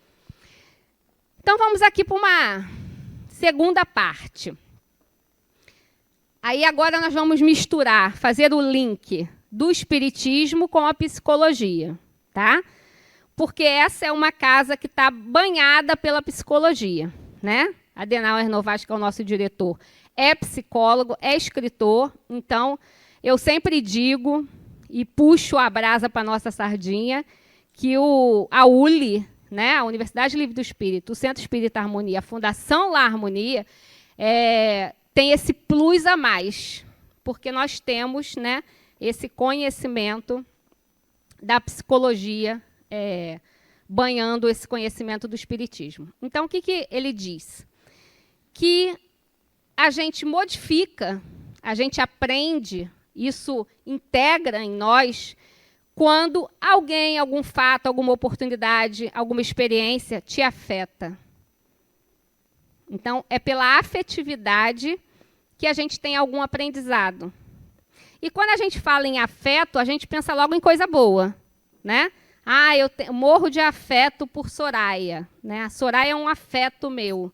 Então, vamos aqui para uma segunda parte. Aí, agora, nós vamos misturar, fazer o link do espiritismo com a psicologia, tá? Porque essa é uma casa que está banhada pela psicologia, né? Adenauer Novaes, que é o nosso diretor, é psicólogo, é escritor. Então, eu sempre digo e puxo a brasa para a nossa sardinha que a ULI, né, a Universidade Livre do Espírito, o Centro Espírita Harmonia, a Fundação La Harmonia, tem esse plus a mais, porque nós temos, né, esse conhecimento da psicologia, banhando esse conhecimento do espiritismo. Então, o que ele diz? Que a gente modifica, a gente aprende, isso integra em nós, quando alguém, algum fato, alguma oportunidade, alguma experiência te afeta. Então, é pela afetividade que a gente tem algum aprendizado. E quando a gente fala em afeto, a gente pensa logo em coisa boa, né? Ah, eu morro de afeto por Soraya, né? A Soraya é um afeto meu,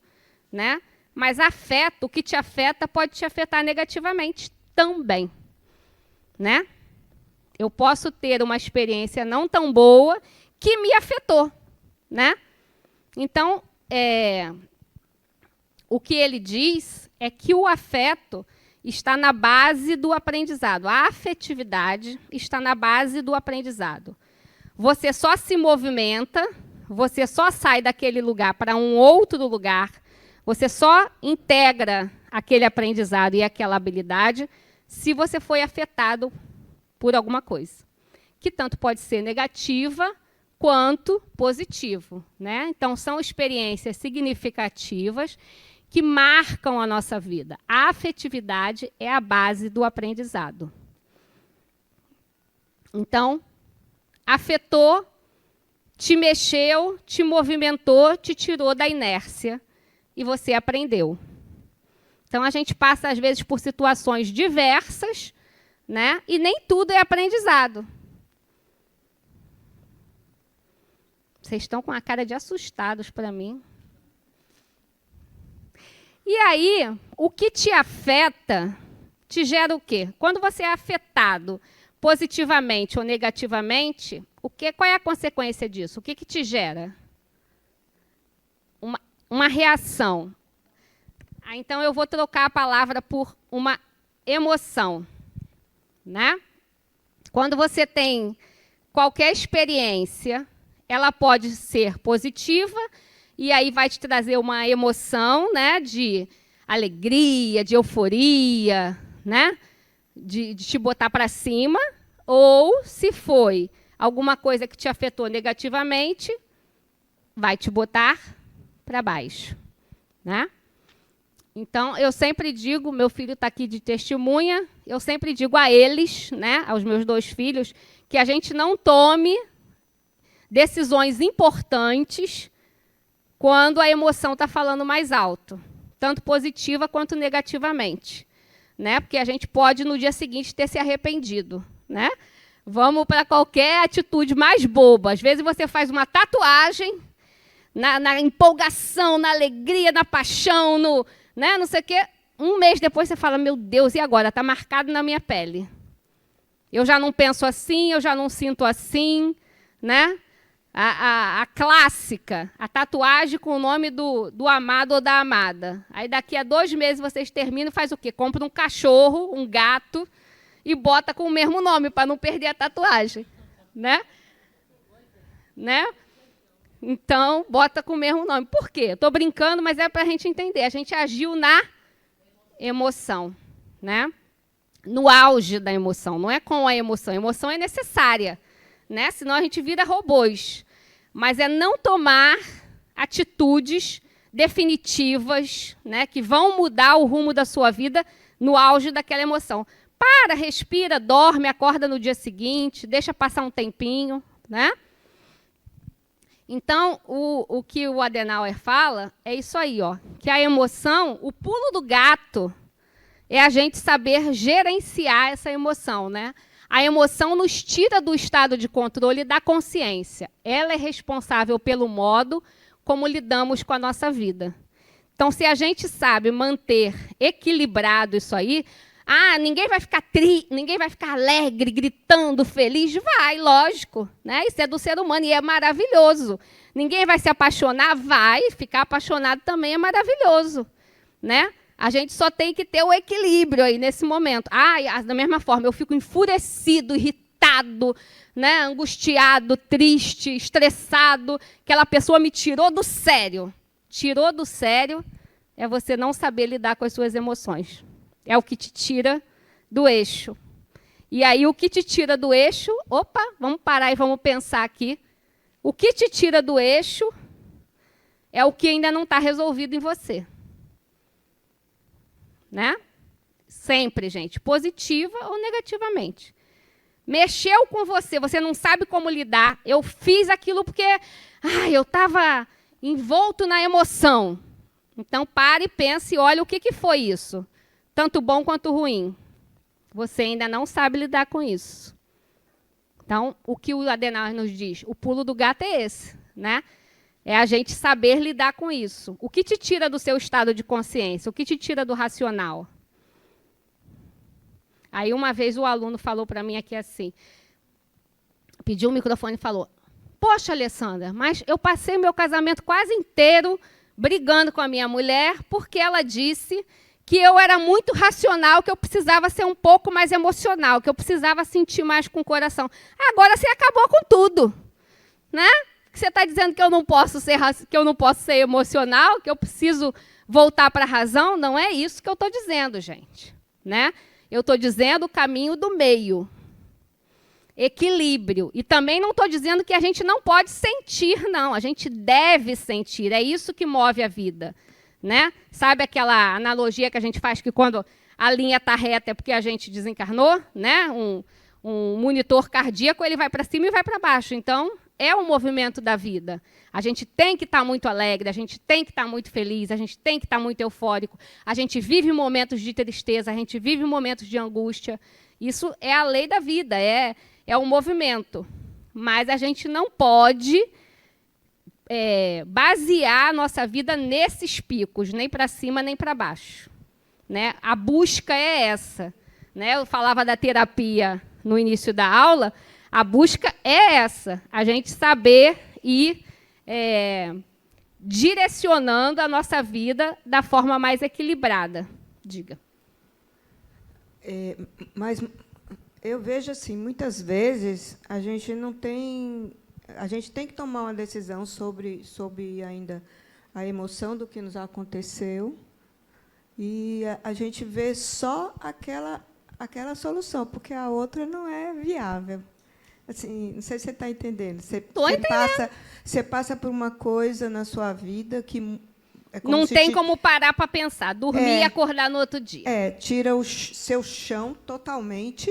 né? Mas afeto, o que te afeta pode te afetar negativamente também, né? Eu posso ter uma experiência não tão boa que me afetou, né? Então, o que ele diz é que o afeto está na base do aprendizado. A afetividade está na base do aprendizado. Você só se movimenta, você só sai daquele lugar para um outro lugar, você só integra aquele aprendizado e aquela habilidade se você foi afetado por alguma coisa, que tanto pode ser negativa quanto positivo, né? Então, são experiências significativas que marcam a nossa vida. A afetividade é a base do aprendizado. Então, afetou, te mexeu, te movimentou, te tirou da inércia e você aprendeu. Então, a gente passa, às vezes, por situações diversas, né? E nem tudo é aprendizado. Vocês estão com a cara de assustados para mim. E aí, o que te afeta, te gera o quê? Quando você é afetado positivamente ou negativamente, qual é a consequência disso? O que te gera? Uma reação. Então, eu vou trocar a palavra por uma emoção, né? Quando você tem qualquer experiência, ela pode ser positiva, e aí vai te trazer uma emoção, né, de alegria, de euforia, né, de te botar para cima, ou, se foi alguma coisa que te afetou negativamente, vai te botar para baixo, né? Então, eu sempre digo, meu filho está aqui de testemunha, eu sempre digo a eles, né, aos meus 2 filhos, que a gente não tome decisões importantes quando a emoção está falando mais alto, tanto positiva quanto negativamente, né? Porque a gente pode, no dia seguinte, ter se arrependido, né? Vamos para qualquer atitude mais boba. Às vezes você faz uma tatuagem, na empolgação, na alegria, na paixão, né? Não sei o quê. Um mês depois você fala, meu Deus, e agora? Está marcado na minha pele. Eu já não penso assim, eu já não sinto assim, né? A clássica, a tatuagem com o nome do amado ou da amada. Aí daqui a 2 meses vocês terminam e faz o quê? Compra um cachorro, um gato e bota com o mesmo nome para não perder a tatuagem, né? Então, bota com o mesmo nome. Por quê? Estou brincando, mas é para a gente entender. A gente agiu na emoção, né? No auge da emoção, não é com a emoção. A emoção é necessária, né? Senão a gente vira robôs. Mas é não tomar atitudes definitivas, né, que vão mudar o rumo da sua vida no auge daquela emoção. Para, respira, dorme, acorda no dia seguinte, deixa passar um tempinho, né? Então, o que o Adenauer fala é isso aí, ó, que a emoção, o pulo do gato, é a gente saber gerenciar essa emoção, né? A emoção nos tira do estado de controle da consciência. Ela é responsável pelo modo como lidamos com a nossa vida. Então, se a gente sabe manter equilibrado isso aí, ninguém vai ficar ninguém vai ficar alegre, gritando, feliz. Vai, lógico, né? Isso é do ser humano e é maravilhoso. Ninguém vai se apaixonar, vai. Ficar apaixonado também é maravilhoso, né? A gente só tem que ter o equilíbrio aí nesse momento. Da mesma forma, eu fico enfurecido, irritado, né, angustiado, triste, estressado. Aquela pessoa me tirou do sério. Tirou do sério é você não saber lidar com as suas emoções. É o que te tira do eixo. E aí, o que te tira do eixo... Opa, vamos parar e vamos pensar aqui. O que te tira do eixo é o que ainda não está resolvido em você. Né? Sempre, gente, positiva ou negativamente. Mexeu com você, você não sabe como lidar. Eu fiz aquilo porque eu estava envolto na emoção. Então, pare e pense e olha o que foi isso. Tanto bom quanto ruim. Você ainda não sabe lidar com isso. Então, o que o Adenauer nos diz? O pulo do gato é esse, né? É a gente saber lidar com isso. O que te tira do seu estado de consciência? O que te tira do racional? Aí, uma vez, o aluno falou para mim aqui assim, pediu o microfone e falou, poxa, Alessandra, mas eu passei meu casamento quase inteiro brigando com a minha mulher porque ela disse que eu era muito racional, que eu precisava ser um pouco mais emocional, que eu precisava sentir mais com o coração. Agora você acabou com tudo, né? Você está dizendo que eu não posso ser emocional, que eu preciso voltar para a razão? Não é isso que eu estou dizendo, gente, né? Eu estou dizendo o caminho do meio, equilíbrio. E também não estou dizendo que a gente não pode sentir, não. A gente deve sentir. É isso que move a vida, né? Sabe aquela analogia que a gente faz que quando a linha está reta é porque a gente desencarnou, né? Um monitor cardíaco, ele vai para cima e vai para baixo. Então, é o movimento da vida. A gente tem que estar muito alegre, a gente tem que estar muito feliz, a gente tem que estar muito eufórico. A gente vive momentos de tristeza, a gente vive momentos de angústia. Isso é a lei da vida, é um movimento. Mas a gente não pode basear a nossa vida nesses picos, nem para cima, nem para baixo, né? A busca é essa, né? Eu falava da terapia no início da aula, a busca é essa, a gente saber ir direcionando a nossa vida da forma mais equilibrada. Diga. Mas eu vejo assim, muitas vezes a gente não tem, a gente tem que tomar uma decisão sobre ainda a emoção do que nos aconteceu e a gente vê só aquela solução, porque a outra não é viável. Assim, não sei se você está entendendo. Você passa por uma coisa na sua vida que é como não tem como parar para pensar, dormir e acordar no outro dia. Tira o seu chão totalmente,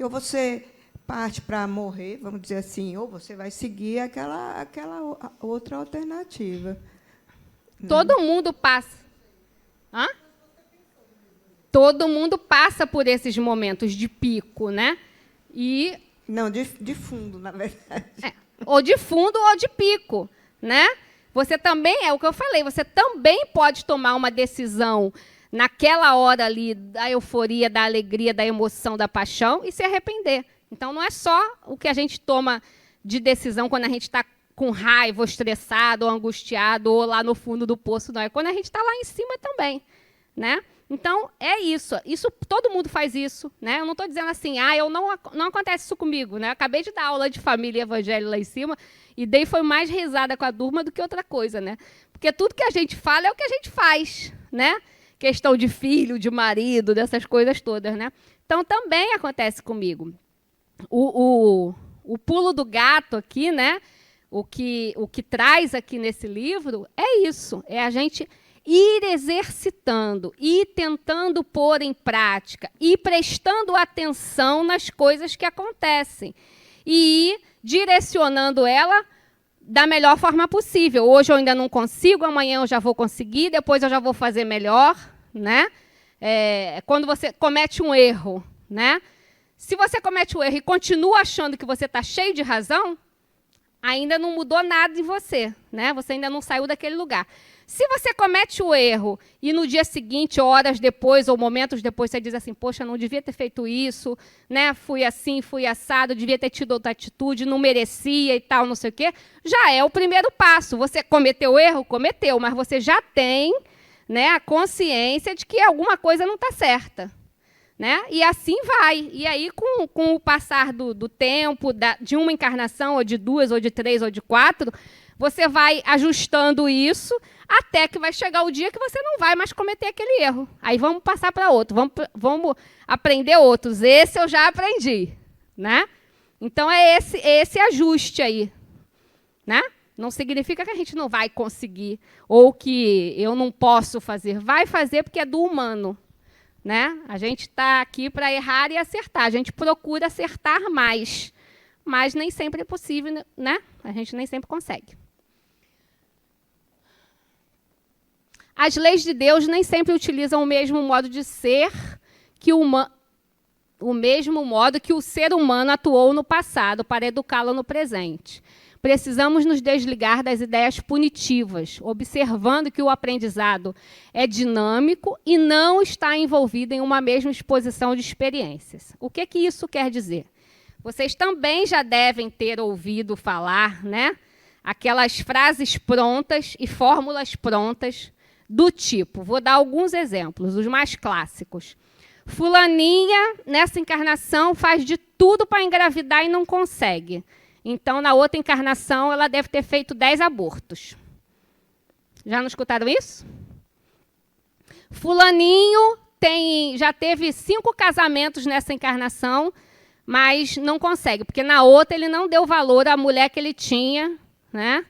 ou você parte para morrer, vamos dizer assim, ou você vai seguir aquela outra alternativa. Todo mundo passa. Hã? Todo mundo passa por esses momentos de pico, né? Não, de fundo, na verdade. Ou de fundo ou de pico, né? Você também, é o que eu falei, você também pode tomar uma decisão naquela hora ali da euforia, da alegria, da emoção, da paixão e se arrepender. Então, não é só o que a gente toma de decisão quando a gente está com raiva, ou estressado, ou angustiado, ou lá no fundo do poço, não. É quando a gente está lá em cima também, né? Então, é isso. Todo mundo faz isso, né? Eu não estou dizendo assim, não acontece isso comigo, né? Eu acabei de dar aula de família e evangelho lá em cima e foi mais risada com a turma do que outra coisa, né? Porque tudo que a gente fala é o que a gente faz, né? Questão de filho, de marido, dessas coisas todas, né? Então, também acontece comigo. O pulo do gato aqui, né? O que traz aqui nesse livro é isso, é a gente ir exercitando, ir tentando pôr em prática, ir prestando atenção nas coisas que acontecem e ir direcionando ela da melhor forma possível. Hoje eu ainda não consigo, amanhã eu já vou conseguir, depois eu já vou fazer melhor, né? Quando você comete um erro, né? Se você comete um erro e continua achando que você está cheio de razão, ainda não mudou nada em você, né? Você ainda não saiu daquele lugar. Se você comete o erro e no dia seguinte, horas depois ou momentos depois, você diz assim, poxa, não devia ter feito isso, né? Fui assim, fui assado, devia ter tido outra atitude, não merecia e tal, não sei o quê, já é o primeiro passo. Você cometeu o erro? Cometeu, mas você já tem, né, a consciência de que alguma coisa não está certa. Né? E assim vai. E aí, com o passar do tempo, de uma encarnação, ou de 2, ou de 3, ou de 4, você vai ajustando isso até que vai chegar o dia que você não vai mais cometer aquele erro. Aí vamos passar para outro, vamos aprender outros. Esse eu já aprendi. Né? Então, é esse ajuste aí. Né? Não significa que a gente não vai conseguir, ou que eu não posso fazer. Vai fazer porque é do humano. Né? A gente está aqui para errar e acertar. A gente procura acertar mais, mas nem sempre é possível, né? A gente nem sempre consegue. As leis de Deus nem sempre utilizam o mesmo modo de ser o mesmo modo que o ser humano atuou no passado para educá-lo no presente. Precisamos nos desligar das ideias punitivas, observando que o aprendizado é dinâmico e não está envolvido em uma mesma exposição de experiências. O que isso quer dizer? Vocês também já devem ter ouvido falar, né, aquelas frases prontas e fórmulas prontas do tipo, vou dar alguns exemplos, os mais clássicos. Fulaninha, nessa encarnação, faz de tudo para engravidar e não consegue. Então, na outra encarnação, ela deve ter feito 10 abortos. Já não escutaram isso? Fulaninho já teve 5 casamentos nessa encarnação, mas não consegue, porque na outra ele não deu valor à mulher que ele tinha, né?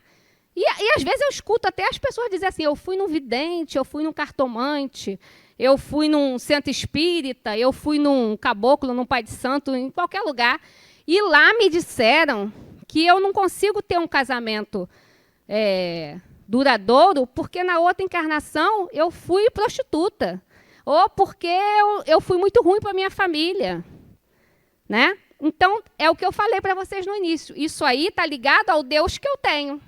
E às vezes eu escuto até as pessoas dizer assim, eu fui num vidente, eu fui num cartomante, eu fui num centro espírita, eu fui num caboclo, num pai de santo, em qualquer lugar, e lá me disseram que eu não consigo ter um casamento duradouro, porque na outra encarnação eu fui prostituta, ou porque eu fui muito ruim para a minha família, né? Então, é o que eu falei para vocês no início. Isso aí está ligado ao Deus que eu tenho.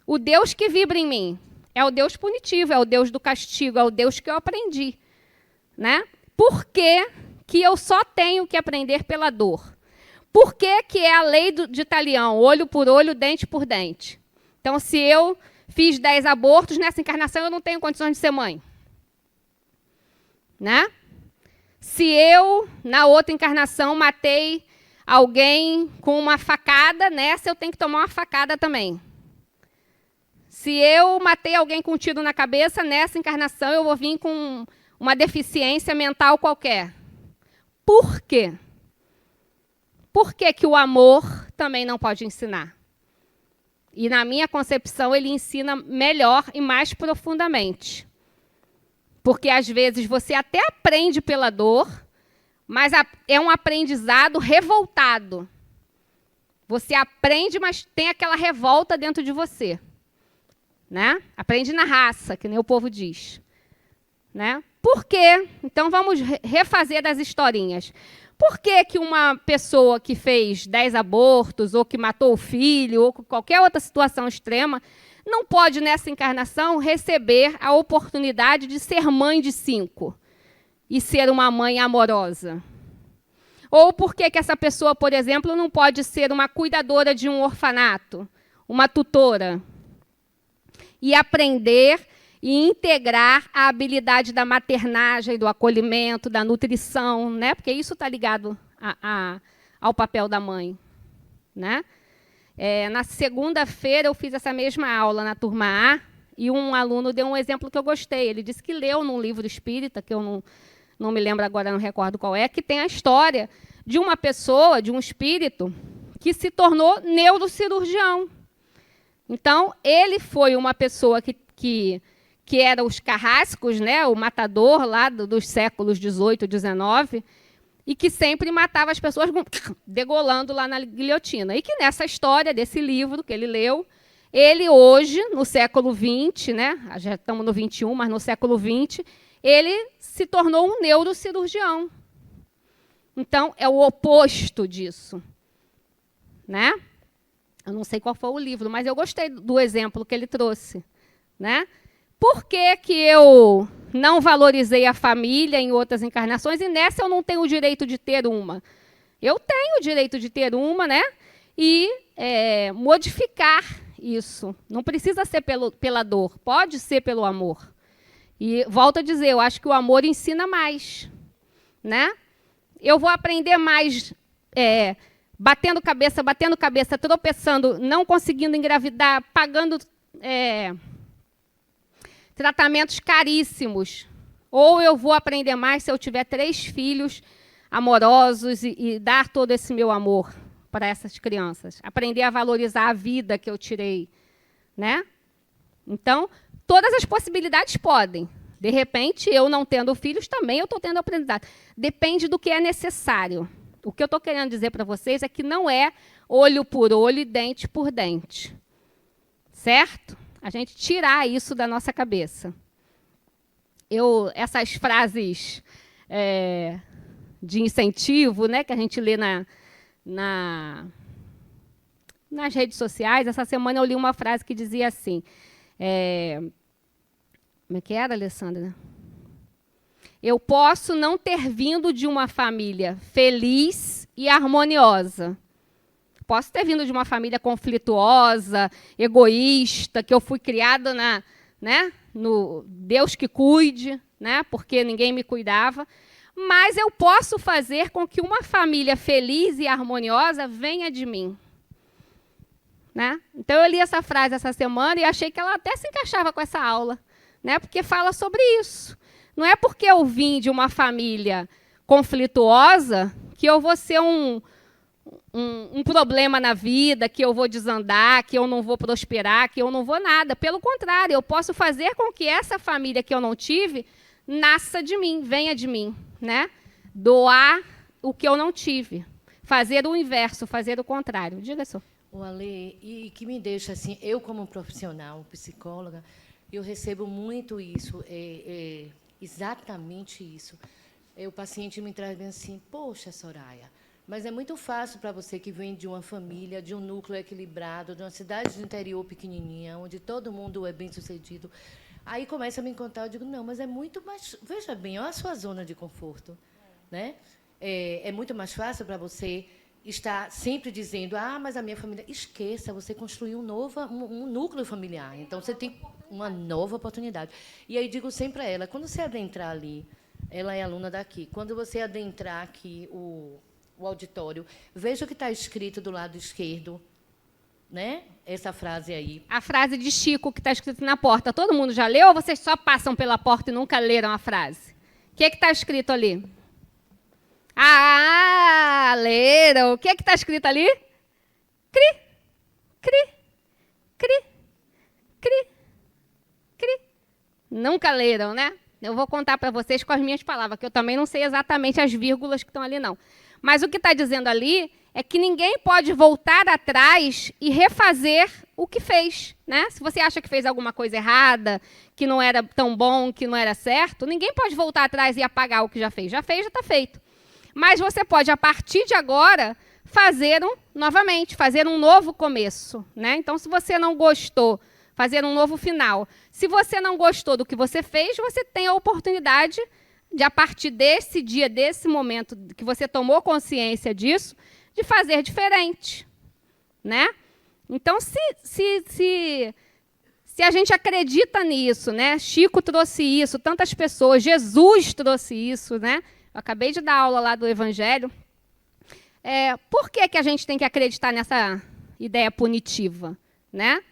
O Deus que vibra em mim. É o Deus punitivo, é o Deus do castigo, é o Deus que eu aprendi, né? Por que que eu só tenho que aprender pela dor? Por que que é a lei de Talião? Olho por olho, dente por dente. Então, se eu fiz 10 abortos, nessa encarnação eu não tenho condições de ser mãe. Né? Se eu, na outra encarnação, matei alguém com uma facada, nessa eu tenho que tomar uma facada também. Se eu matei alguém com um tiro na cabeça, nessa encarnação eu vou vir com uma deficiência mental qualquer. Por quê? Por que que o amor também não pode ensinar? E, na minha concepção, ele ensina melhor e mais profundamente. Porque, às vezes, você até aprende pela dor, mas é um aprendizado revoltado. Você aprende, mas tem aquela revolta dentro de você. Né? Aprende na raça, que nem o povo diz. Né? Por quê? Então, vamos refazer das historinhas. Por que que uma pessoa que fez 10 abortos, ou que matou o filho, ou qualquer outra situação extrema, não pode, nessa encarnação, receber a oportunidade de ser mãe de 5 e ser uma mãe amorosa? Ou por que que essa pessoa, por exemplo, não pode ser uma cuidadora de um orfanato, uma tutora, e aprender e integrar a habilidade da maternagem, do acolhimento, da nutrição, né? Porque isso está ligado ao papel da mãe. Né? Na segunda-feira, eu fiz essa mesma aula na turma A, e um aluno deu um exemplo que eu gostei. Ele disse que leu num livro espírita, que eu não me lembro agora, não recordo qual é, que tem a história de uma pessoa, de um espírito, que se tornou neurocirurgião. Então, ele foi uma pessoa que era os carrascos, né, o matador lá dos séculos XVIII, XIX, e que sempre matava as pessoas degolando lá na guilhotina. E que nessa história desse livro que ele leu, ele hoje, no século XX, né, já estamos no XXI, mas no século XX, ele se tornou um neurocirurgião. Então, é o oposto disso. Né? Eu não sei qual foi o livro, mas eu gostei do exemplo que ele trouxe. Né? Por que que eu não valorizei a família em outras encarnações e nessa eu não tenho o direito de ter uma? Eu tenho o direito de ter uma, né? E modificar isso. Não precisa ser pela dor, pode ser pelo amor. E volto a dizer, eu acho que o amor ensina mais. Né? Eu vou aprender mais batendo cabeça, tropeçando, não conseguindo engravidar, pagando tratamentos caríssimos. Ou eu vou aprender mais se eu tiver 3 filhos amorosos e dar todo esse meu amor para essas crianças. Aprender a valorizar a vida que eu tirei. Né? Então, todas as possibilidades podem. De repente, eu não tendo filhos, também eu estou tendo aprendizado. Depende do que é necessário. O que eu estou querendo dizer para vocês é que não é olho por olho e dente por dente. Certo? A gente tirar isso da nossa cabeça. Essas frases de incentivo, né, que a gente lê nas redes sociais, essa semana eu li uma frase que dizia assim, como é que era, Alessandra? Eu posso não ter vindo de uma família feliz e harmoniosa, Posso ter vindo de uma família conflituosa, egoísta, que eu fui criada no Deus que cuide, né, porque ninguém me cuidava. Mas eu posso fazer com que uma família feliz e harmoniosa venha de mim. Né? Então, eu li essa frase essa semana e achei que ela até se encaixava com essa aula, né, porque fala sobre isso. Não é porque eu vim de uma família conflituosa que eu vou ser um problema na vida, que eu vou desandar, que eu não vou prosperar, que eu não vou nada. Pelo contrário, eu posso fazer com que essa família que eu não tive nasça de mim, venha de mim. Né? Doar o que eu não tive. Fazer o inverso, fazer o contrário. Diga só. O Ale, e que me deixa assim, eu como profissional, psicóloga, eu recebo muito isso, exatamente isso. O paciente me traz bem assim, poxa, Soraya, mas é muito fácil para você que vem de uma família, de um núcleo equilibrado, de uma cidade do interior pequenininha, onde todo mundo é bem-sucedido. Aí começa a me contar, eu digo, não, mas é muito mais... Veja bem, olha a sua zona de conforto. Né? É muito mais fácil para você estar sempre dizendo, mas a minha família... Esqueça, você construiu um núcleo familiar. Então, você tem uma nova oportunidade. E aí digo sempre a ela, quando você adentrar ali, ela é aluna daqui, quando você adentrar aqui o auditório, veja o que está escrito do lado esquerdo, né? Essa frase aí. A frase de Chico que está escrita na porta. Todo mundo já leu ou vocês só passam pela porta e nunca leram a frase? O que é que está escrito ali? Leram. O que é que está escrito ali? Cri, cri, cri, cri, cri. Nunca leram, né? Eu vou contar para vocês com as minhas palavras, que eu também não sei exatamente as vírgulas que estão ali, não. Mas o que está dizendo ali é que ninguém pode voltar atrás e refazer o que fez. Né? Se você acha que fez alguma coisa errada, que não era tão bom, que não era certo, ninguém pode voltar atrás e apagar o que já fez. Já fez, já está feito. Mas você pode, a partir de agora, fazer novamente, fazer um novo começo. Né? Então, se você não gostou, fazer um novo final. Se você não gostou do que você fez, você tem a oportunidade de, a partir desse dia, desse momento que você tomou consciência disso, de fazer diferente. Né? Então, se a gente acredita nisso, né? Chico trouxe isso, tantas pessoas, Jesus trouxe isso, né? Eu acabei de dar aula lá do Evangelho. Por que a gente tem que acreditar nessa ideia punitiva? Né?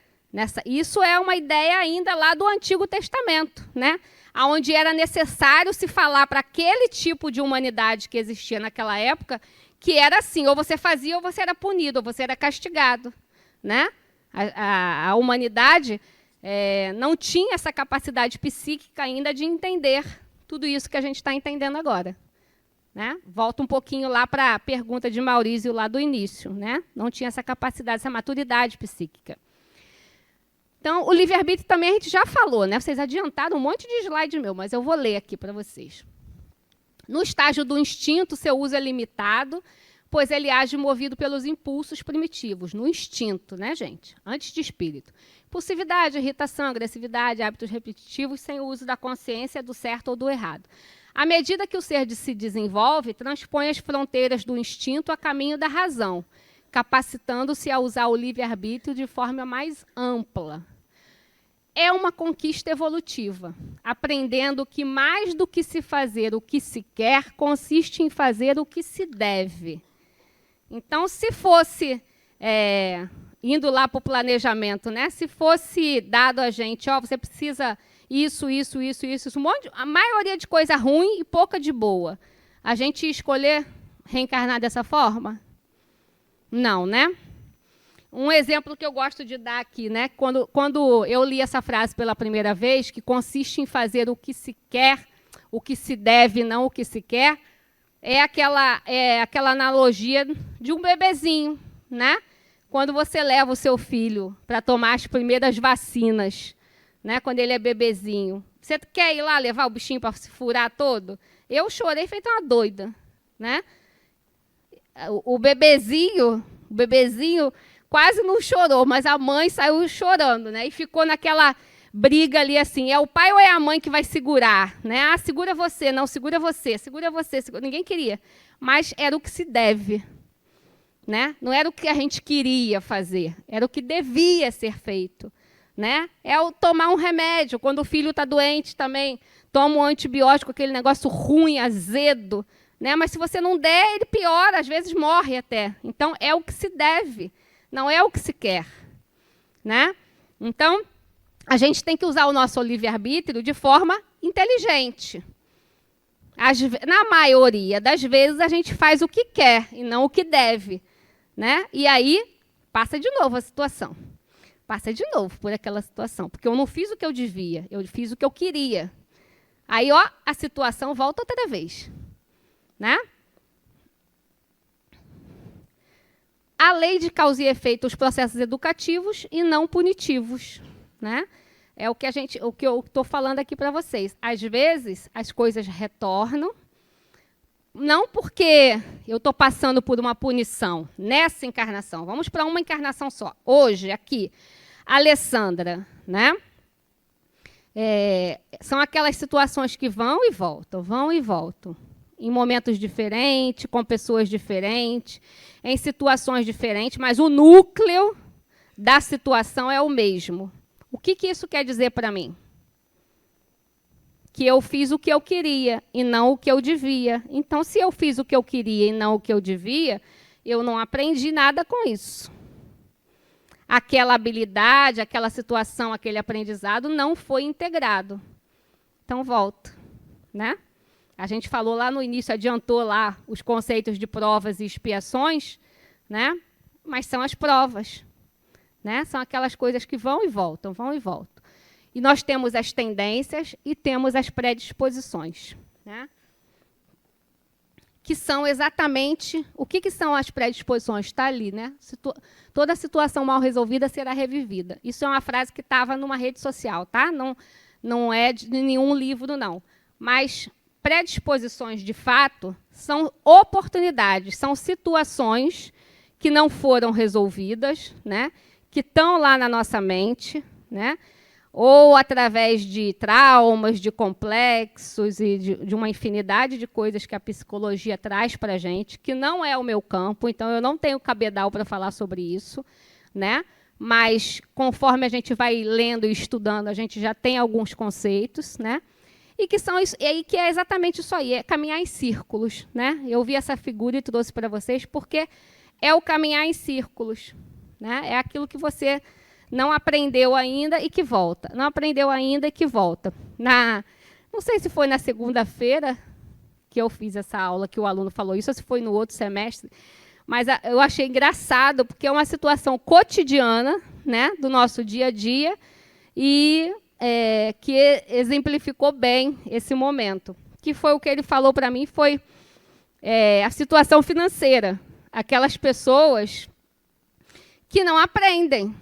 Isso é uma ideia ainda lá do Antigo Testamento, né? Onde era necessário se falar para aquele tipo de humanidade que existia naquela época, que era assim, ou você fazia ou você era punido, ou você era castigado. Né? A humanidade não tinha essa capacidade psíquica ainda de entender tudo isso que a gente está entendendo agora. Né? Volta um pouquinho lá para a pergunta de Maurício lá do início. Né? Não tinha essa capacidade, essa maturidade psíquica. Então, o livre-arbítrio também a gente já falou. Né? Vocês adiantaram um monte de slide meu, mas eu vou ler aqui para vocês. No estágio do instinto, seu uso é limitado, pois ele age movido pelos impulsos primitivos, no instinto, né, gente? Antes de espírito. Impulsividade, irritação, agressividade, hábitos repetitivos sem o uso da consciência do certo ou do errado. À medida que o ser se desenvolve, transpõe as fronteiras do instinto a caminho da razão, capacitando-se a usar o livre-arbítrio de forma mais ampla. É uma conquista evolutiva, aprendendo que mais do que se fazer o que se quer, consiste em fazer o que se deve. Então, se fosse, indo lá para o planejamento, né? Se fosse dado a gente, você precisa isso, um monte, a maioria de coisa ruim e pouca de boa, a gente ia escolher reencarnar dessa forma? Não, né? Um exemplo que eu gosto de dar aqui, né? Quando eu li essa frase pela primeira vez, que consiste em fazer o que se quer, o que se deve, não o que se quer, é aquela analogia de um bebezinho, né? Quando você leva o seu filho para tomar as primeiras vacinas, né? Quando ele é bebezinho, você quer ir lá levar o bichinho para se furar todo? Eu chorei feito uma doida, né? O bebezinho quase não chorou, mas a mãe saiu chorando, né? E ficou naquela briga ali assim, é o pai ou é a mãe que vai segurar? Né? Segura você, não, segura você, segura você. Ninguém queria, mas era o que se deve. né? Não era o que a gente queria fazer, era o que devia ser feito, né? É o tomar um remédio, quando o filho está doente também, toma um antibiótico, aquele negócio ruim, azedo, né? Mas se você não der, ele piora, às vezes morre até. Então, é o que se deve, não é o que se quer, né? Então, a gente tem que usar o nosso livre-arbítrio de forma inteligente. Na maioria das vezes, a gente faz o que quer e não o que deve, né? E aí, passa de novo a situação. Passa de novo por aquela situação. Porque eu não fiz o que eu devia, eu fiz o que eu queria. Aí, ó, a situação volta outra vez, né? A lei de causa e efeito, os processos educativos e não punitivos, né? É o que eu estou falando aqui para vocês. Às vezes, as coisas retornam, não porque eu estou passando por uma punição nessa encarnação. Vamos para uma encarnação só. Hoje, aqui, a Alessandra, né? São aquelas situações que vão e voltam, em momentos diferentes, com pessoas diferentes, em situações diferentes, mas o núcleo da situação é o mesmo. O que isso quer dizer para mim? Que eu fiz o que eu queria e não o que eu devia. Então, se eu fiz o que eu queria e não o que eu devia, eu não aprendi nada com isso. Aquela habilidade, aquela situação, aquele aprendizado não foi integrado. Então, volta, né? A gente falou lá no início, adiantou lá os conceitos de provas e expiações, né? Mas são as provas, né? São aquelas coisas que vão e voltam, vão e voltam. E nós temos as tendências e temos as predisposições, né? Que são exatamente... O que são as predisposições? Está ali, né? Toda situação mal resolvida será revivida. Isso é uma frase que estava numa rede social, tá? Não é de nenhum livro, não. Mas predisposições, de fato, são oportunidades, são situações que não foram resolvidas, né? Que estão lá na nossa mente, né? Ou através de traumas, de complexos e de uma infinidade de coisas que a psicologia traz para a gente, que não é o meu campo, então eu não tenho cabedal para falar sobre isso, né? Mas, conforme a gente vai lendo e estudando, a gente já tem alguns conceitos, né? E que são isso, e que é exatamente isso aí, é caminhar em círculos, né? Eu vi essa figura e trouxe para vocês porque é o caminhar em círculos, né? É aquilo que você não aprendeu ainda e que volta. Não aprendeu ainda e que volta. Não sei se foi na segunda-feira que eu fiz essa aula, que o aluno falou isso, ou se foi no outro semestre, mas eu achei engraçado, porque é uma situação cotidiana, né, do nosso dia a dia, e que exemplificou bem esse momento. Que foi o que ele falou para mim, foi a situação financeira. Aquelas pessoas que não aprendem,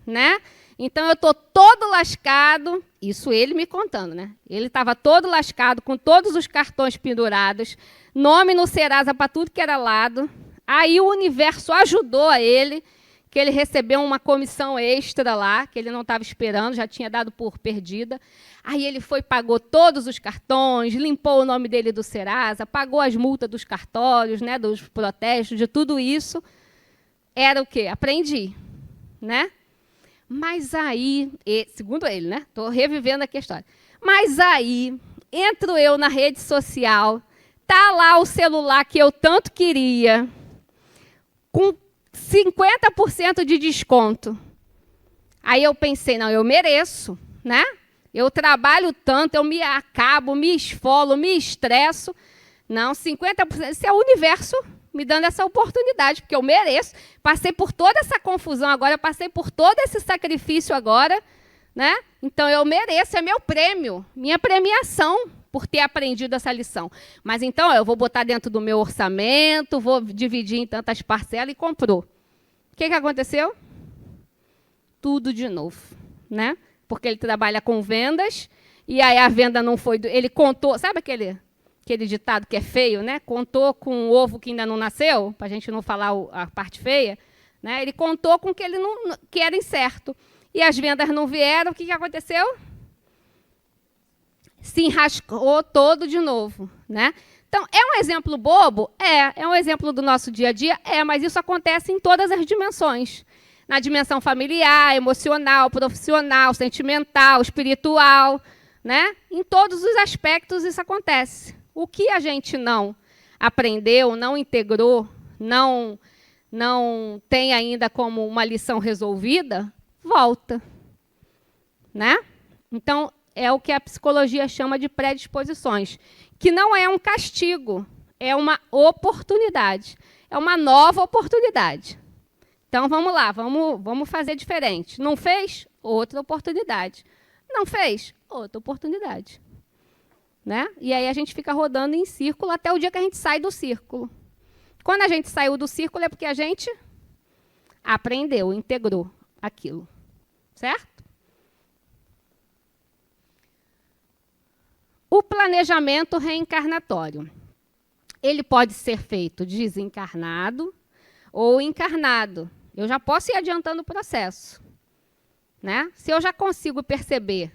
né? Então, eu estou todo lascado, isso ele me contando, né? Ele estava todo lascado, com todos os cartões pendurados, nome no Serasa para tudo que era lado. Aí o universo ajudou a ele, que ele recebeu uma comissão extra lá, que ele não estava esperando, já tinha dado por perdida. Aí ele foi, pagou todos os cartões, limpou o nome dele do Serasa, pagou as multas dos cartórios, né, dos protestos, de tudo isso. Era o quê? Aprendi, né? Mas aí, segundo ele, né? Estou revivendo aqui a história. Mas aí, entro eu na rede social, tá lá o celular que eu tanto queria, com 50% de desconto. Aí eu pensei, não, eu mereço, né? Eu trabalho tanto, eu me acabo, me esfolo, me estresso. Não, 50%, isso é o universo me dando essa oportunidade, porque eu mereço. Passei por toda essa confusão agora, passei por todo esse sacrifício agora, né? Então, eu mereço, é meu prêmio, minha premiação por ter aprendido essa lição. Mas, então, eu vou botar dentro do meu orçamento, vou dividir em tantas parcelas e comprou. O que aconteceu? Tudo de novo, né? Porque ele trabalha com vendas, e aí a venda não foi... Ele contou, sabe aquele ditado que é feio, né? Contou com o ovo que ainda não nasceu, para a gente não falar a parte feia, né? Ele contou com que era incerto. E as vendas não vieram, o que aconteceu? Se enrascou todo de novo, né? Então, é um exemplo bobo? É um exemplo do nosso dia a dia? Mas isso acontece em todas as dimensões. Na dimensão familiar, emocional, profissional, sentimental, espiritual, né? Em todos os aspectos isso acontece. O que a gente não aprendeu, não integrou, não tem ainda como uma lição resolvida, volta, né? Então, é o que a psicologia chama de predisposições, que não é um castigo, é uma oportunidade, é uma nova oportunidade. Então, vamos lá, vamos fazer diferente. Não fez? Outra oportunidade. Não fez? Outra oportunidade. Né? E aí a gente fica rodando em círculo até o dia que a gente sai do círculo. Quando a gente saiu do círculo é porque a gente aprendeu, integrou aquilo. Certo? O planejamento reencarnatório. Ele pode ser feito desencarnado ou encarnado. Eu já posso ir adiantando o processo. Né? Se eu já consigo perceber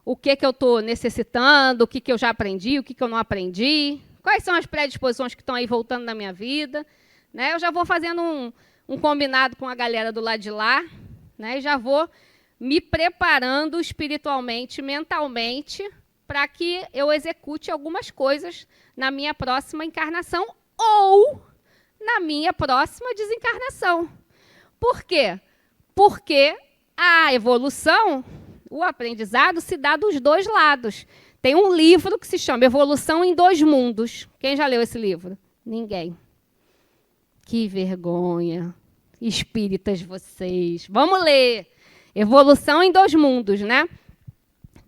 o que eu estou necessitando, o que eu já aprendi, o que eu não aprendi, quais são as predisposições que estão aí voltando na minha vida, né? Eu já vou fazendo um combinado com a galera do lado de lá, né? E já vou me preparando espiritualmente, mentalmente, para que eu execute algumas coisas na minha próxima encarnação ou na minha próxima desencarnação. Por quê? Porque a evolução, o aprendizado, se dá dos dois lados. Tem um livro que se chama Evolução em Dois Mundos. Quem já leu esse livro? Ninguém. Que vergonha. Espíritas vocês. Vamos ler. Evolução em Dois Mundos, né?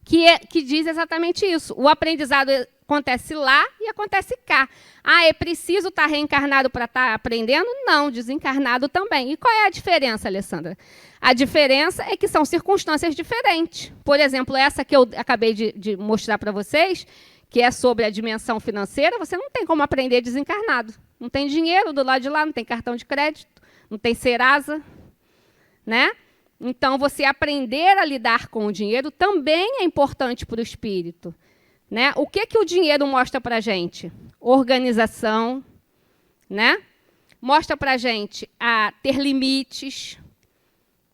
Que diz exatamente isso. O aprendizado acontece lá e acontece cá. É preciso estar reencarnado para estar aprendendo? Não, desencarnado também. E qual é a diferença, Alessandra? A diferença é que são circunstâncias diferentes. Por exemplo, essa que eu acabei de mostrar para vocês, que é sobre a dimensão financeira, você não tem como aprender desencarnado. Não tem dinheiro do lado de lá, não tem cartão de crédito, não tem Serasa, né? Então, você aprender a lidar com o dinheiro também é importante para o espírito. Né? O que o dinheiro mostra para a gente? Organização, né? Mostra para a gente a ter limites,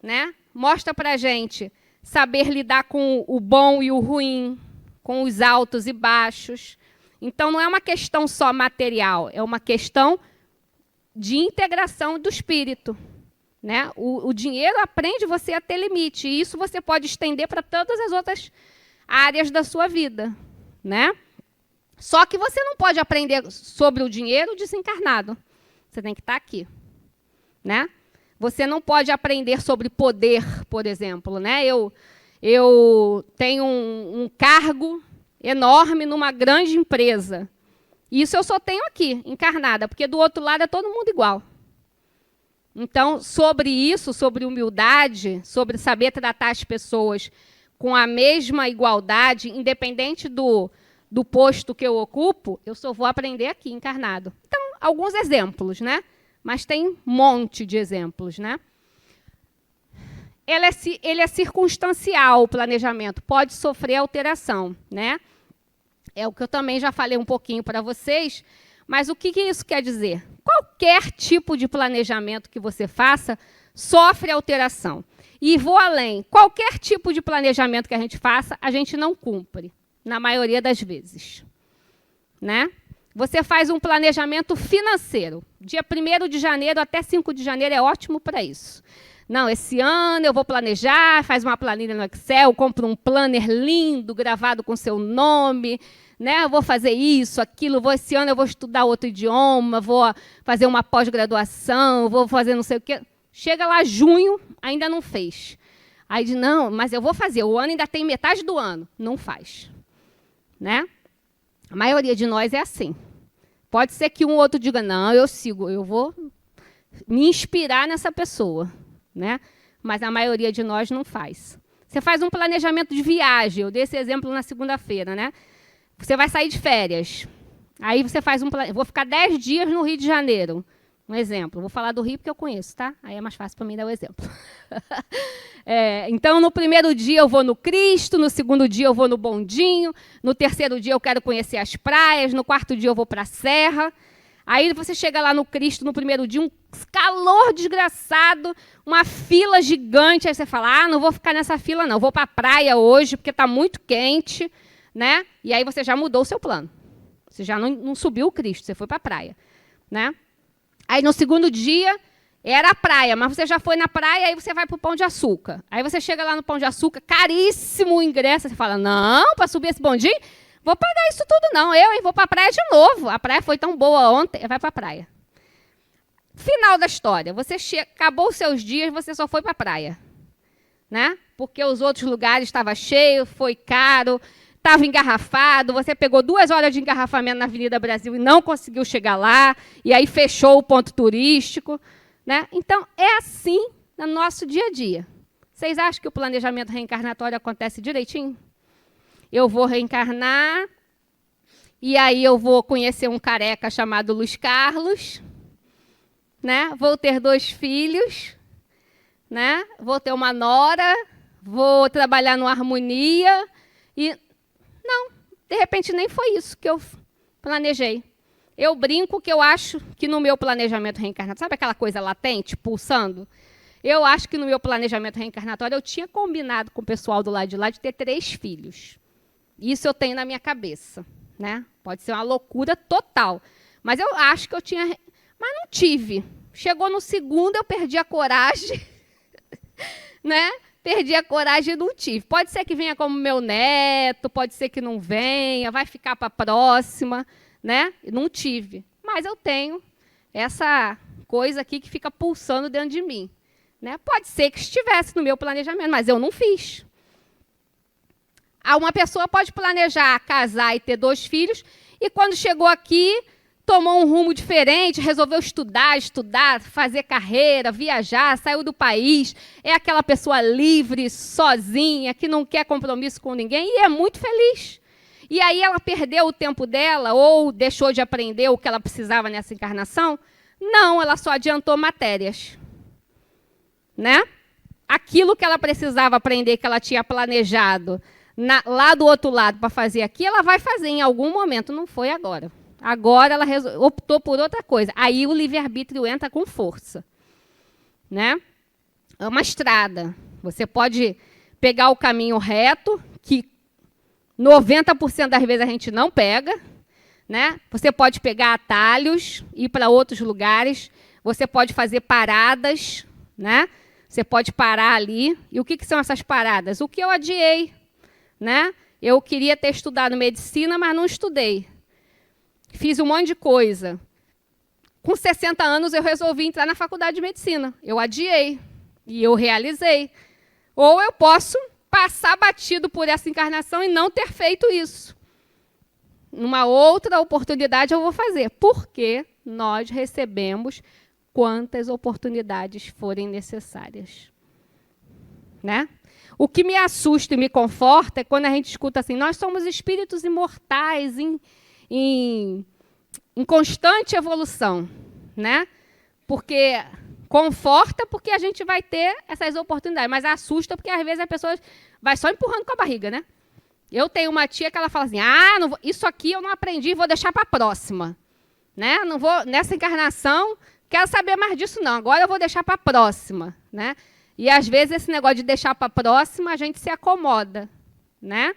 né? Mostra para a gente saber lidar com o bom e o ruim, com os altos e baixos. Então, não é uma questão só material, é uma questão de integração do espírito. Né? O dinheiro aprende você a ter limite, e isso você pode estender para todas as outras áreas da sua vida. Né? Só que você não pode aprender sobre o dinheiro desencarnado. Você tem que estar aqui. Né? Você não pode aprender sobre poder, por exemplo. Né? Eu tenho um cargo enorme numa grande empresa. Isso eu só tenho aqui, encarnada, porque do outro lado é todo mundo igual. Então, sobre isso, sobre humildade, sobre saber tratar as pessoas com a mesma igualdade, independente do posto que eu ocupo, eu só vou aprender aqui, encarnado. Então, alguns exemplos, né? Mas tem um monte de exemplos, né? Ele é circunstancial, o planejamento, pode sofrer alteração, né? É o que eu também já falei um pouquinho para vocês, mas o que isso quer dizer? Qualquer tipo de planejamento que você faça sofre alteração. E vou além, qualquer tipo de planejamento que a gente faça, a gente não cumpre, na maioria das vezes. Né? Você faz um planejamento financeiro. Dia 1º de janeiro até 5 de janeiro é ótimo para isso. Não, esse ano eu vou planejar, faz uma planilha no Excel, compra um planner lindo, gravado com seu nome, né? Eu vou fazer isso, aquilo, esse ano eu vou estudar outro idioma, vou fazer uma pós-graduação, vou fazer não sei o quê. Chega lá, junho, ainda não fez. Aí diz, não, mas eu vou fazer, o ano ainda tem metade do ano. Não faz. Né? A maioria de nós é assim. Pode ser que um ou outro diga, não, eu sigo, eu vou me inspirar nessa pessoa. Né? Mas a maioria de nós não faz. Você faz um planejamento de viagem, eu dei esse exemplo na segunda-feira, né? Você vai sair de férias. Aí você faz um planejamento, vou ficar 10 dias no Rio de Janeiro. Um exemplo. Vou falar do Rio porque eu conheço, tá? Aí é mais fácil para mim dar o exemplo. Então, no primeiro dia eu vou no Cristo, no segundo dia eu vou no Bondinho, no terceiro dia eu quero conhecer as praias, no quarto dia eu vou para a Serra. Aí você chega lá no Cristo no primeiro dia, um calor desgraçado, uma fila gigante. Aí você fala, não vou ficar nessa fila não, vou para a praia hoje porque está muito quente, né? E aí você já mudou o seu plano. Você já não subiu o Cristo, você foi para a praia, né? Aí no segundo dia era a praia, mas você já foi na praia, aí você vai para o Pão de Açúcar. Aí você chega lá no Pão de Açúcar, caríssimo o ingresso, você fala, não, para subir esse bondinho, vou pagar isso tudo não, vou para a praia de novo. A praia foi tão boa ontem, vai para a praia. Final da história, acabou os seus dias, você só foi para a praia, né? Porque os outros lugares estavam cheios, foi caro, estava engarrafado, você pegou 2 horas de engarrafamento na Avenida Brasil e não conseguiu chegar lá, e aí fechou o ponto turístico, né? Então, é assim no nosso dia a dia. Vocês acham que o planejamento reencarnatório acontece direitinho? Eu vou reencarnar, e aí eu vou conhecer um careca chamado Luiz Carlos, né? Vou ter 2 filhos, né? Vou ter uma nora, vou trabalhar no Harmonia, e não, de repente nem foi isso que eu planejei. Eu brinco que eu acho que no meu planejamento reencarnatório, sabe aquela coisa latente, pulsando? Eu acho que no meu planejamento reencarnatório eu tinha combinado com o pessoal do lado de lá de ter 3 filhos. Isso eu tenho na minha cabeça, né? Pode ser uma loucura total, mas eu acho que eu tinha, mas não tive. Chegou no segundo, eu perdi a coragem, né? Perdi a coragem e não tive. Pode ser que venha como meu neto, pode ser que não venha, vai ficar para a próxima, né? Não tive. Mas eu tenho essa coisa aqui que fica pulsando dentro de mim, né? Pode ser que estivesse no meu planejamento, mas eu não fiz. Uma pessoa pode planejar casar e ter 2 filhos, e quando chegou aqui, tomou um rumo diferente, resolveu estudar, fazer carreira, viajar, saiu do país, é aquela pessoa livre, sozinha, que não quer compromisso com ninguém, e é muito feliz. E aí ela perdeu o tempo dela, ou deixou de aprender o que ela precisava nessa encarnação? Não, ela só adiantou matérias, né? Aquilo que ela precisava aprender, que ela tinha planejado lá do outro lado para fazer aqui, ela vai fazer em algum momento, não foi agora. Agora ela optou por outra coisa. Aí o livre-arbítrio entra com força, né? É uma estrada. Você pode pegar o caminho reto, que 90% das vezes a gente não pega, né? Você pode pegar atalhos, ir para outros lugares. Você pode fazer paradas, né? Você pode parar ali. E o que são essas paradas? O que eu adiei, né? Eu queria ter estudado medicina, mas não estudei. Fiz um monte de coisa. Com 60 anos, eu resolvi entrar na faculdade de medicina. Eu adiei e eu realizei. Ou eu posso passar batido por essa encarnação e não ter feito isso. Numa outra oportunidade eu vou fazer, porque nós recebemos quantas oportunidades forem necessárias, né? O que me assusta e me conforta é quando a gente escuta assim, nós somos espíritos imortais em constante evolução, né? Porque conforta porque a gente vai ter essas oportunidades, mas assusta porque às vezes a pessoa vai só empurrando com a barriga, né? Eu tenho uma tia que ela fala assim, não vou, isso aqui eu não aprendi, vou deixar para a próxima, né? Não vou nessa encarnação, quero saber mais disso não. Agora eu vou deixar para a próxima, né? E às vezes esse negócio de deixar para a próxima a gente se acomoda, né?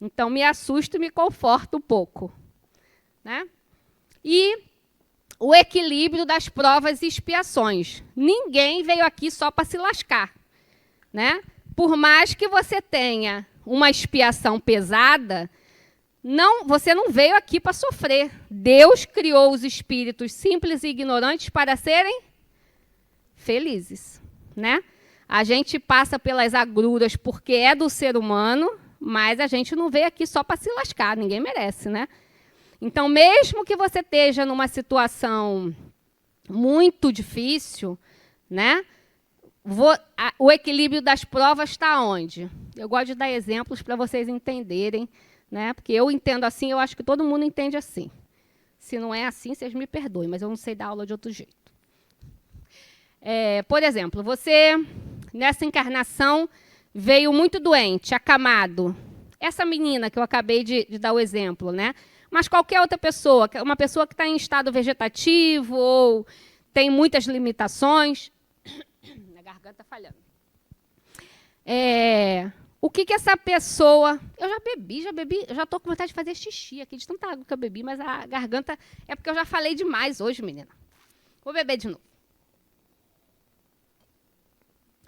Então me assusta e me conforta um pouco, né? E o equilíbrio das provas e expiações. Ninguém veio aqui só para se lascar, né? Por mais que você tenha uma expiação pesada, você não veio aqui para sofrer. Deus criou os espíritos simples e ignorantes para serem felizes, né? A gente passa pelas agruras porque é do ser humano, mas a gente não veio aqui só para se lascar, ninguém merece, né? Então, mesmo que você esteja numa situação muito difícil, né? O equilíbrio das provas está onde? Eu gosto de dar exemplos para vocês entenderem, né? Porque eu entendo assim, eu acho que todo mundo entende assim. Se não é assim, vocês me perdoem, mas eu não sei dar aula de outro jeito. Por exemplo, você, nessa encarnação, veio muito doente, acamado. Essa menina que eu acabei de dar o exemplo, né? Mas qualquer outra pessoa, uma pessoa que está em estado vegetativo ou tem muitas limitações. Minha garganta falhando. O que essa pessoa... Eu já bebi, eu já estou com vontade de fazer xixi aqui, de tanta água que eu bebi, mas a garganta... É porque eu já falei demais hoje, menina. Vou beber de novo.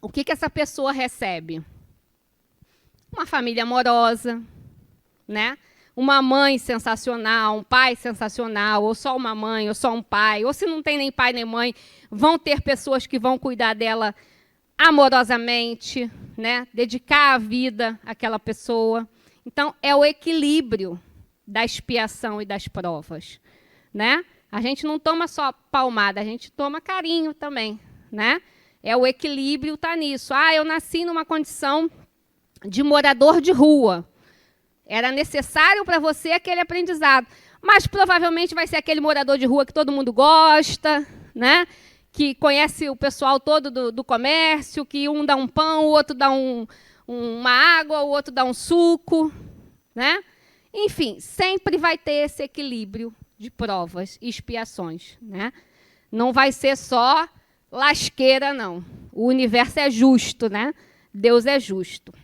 O que essa pessoa recebe? Uma família amorosa, né? Uma mãe sensacional, um pai sensacional, ou só uma mãe, ou só um pai, ou se não tem nem pai nem mãe, vão ter pessoas que vão cuidar dela amorosamente, né? Dedicar a vida àquela pessoa. Então, é o equilíbrio da expiação e das provas, né? A gente não toma só palmada, a gente toma carinho também, né? É o equilíbrio, está nisso. Eu nasci numa condição de morador de rua. Era necessário para você aquele aprendizado. Mas provavelmente vai ser aquele morador de rua que todo mundo gosta, né? Que conhece o pessoal todo do comércio, que um dá um pão, o outro dá uma água, o outro dá um suco, né? Enfim, sempre vai ter esse equilíbrio de provas e expiações, né? Não vai ser só lasqueira, não. O universo é justo, né? Deus é justo.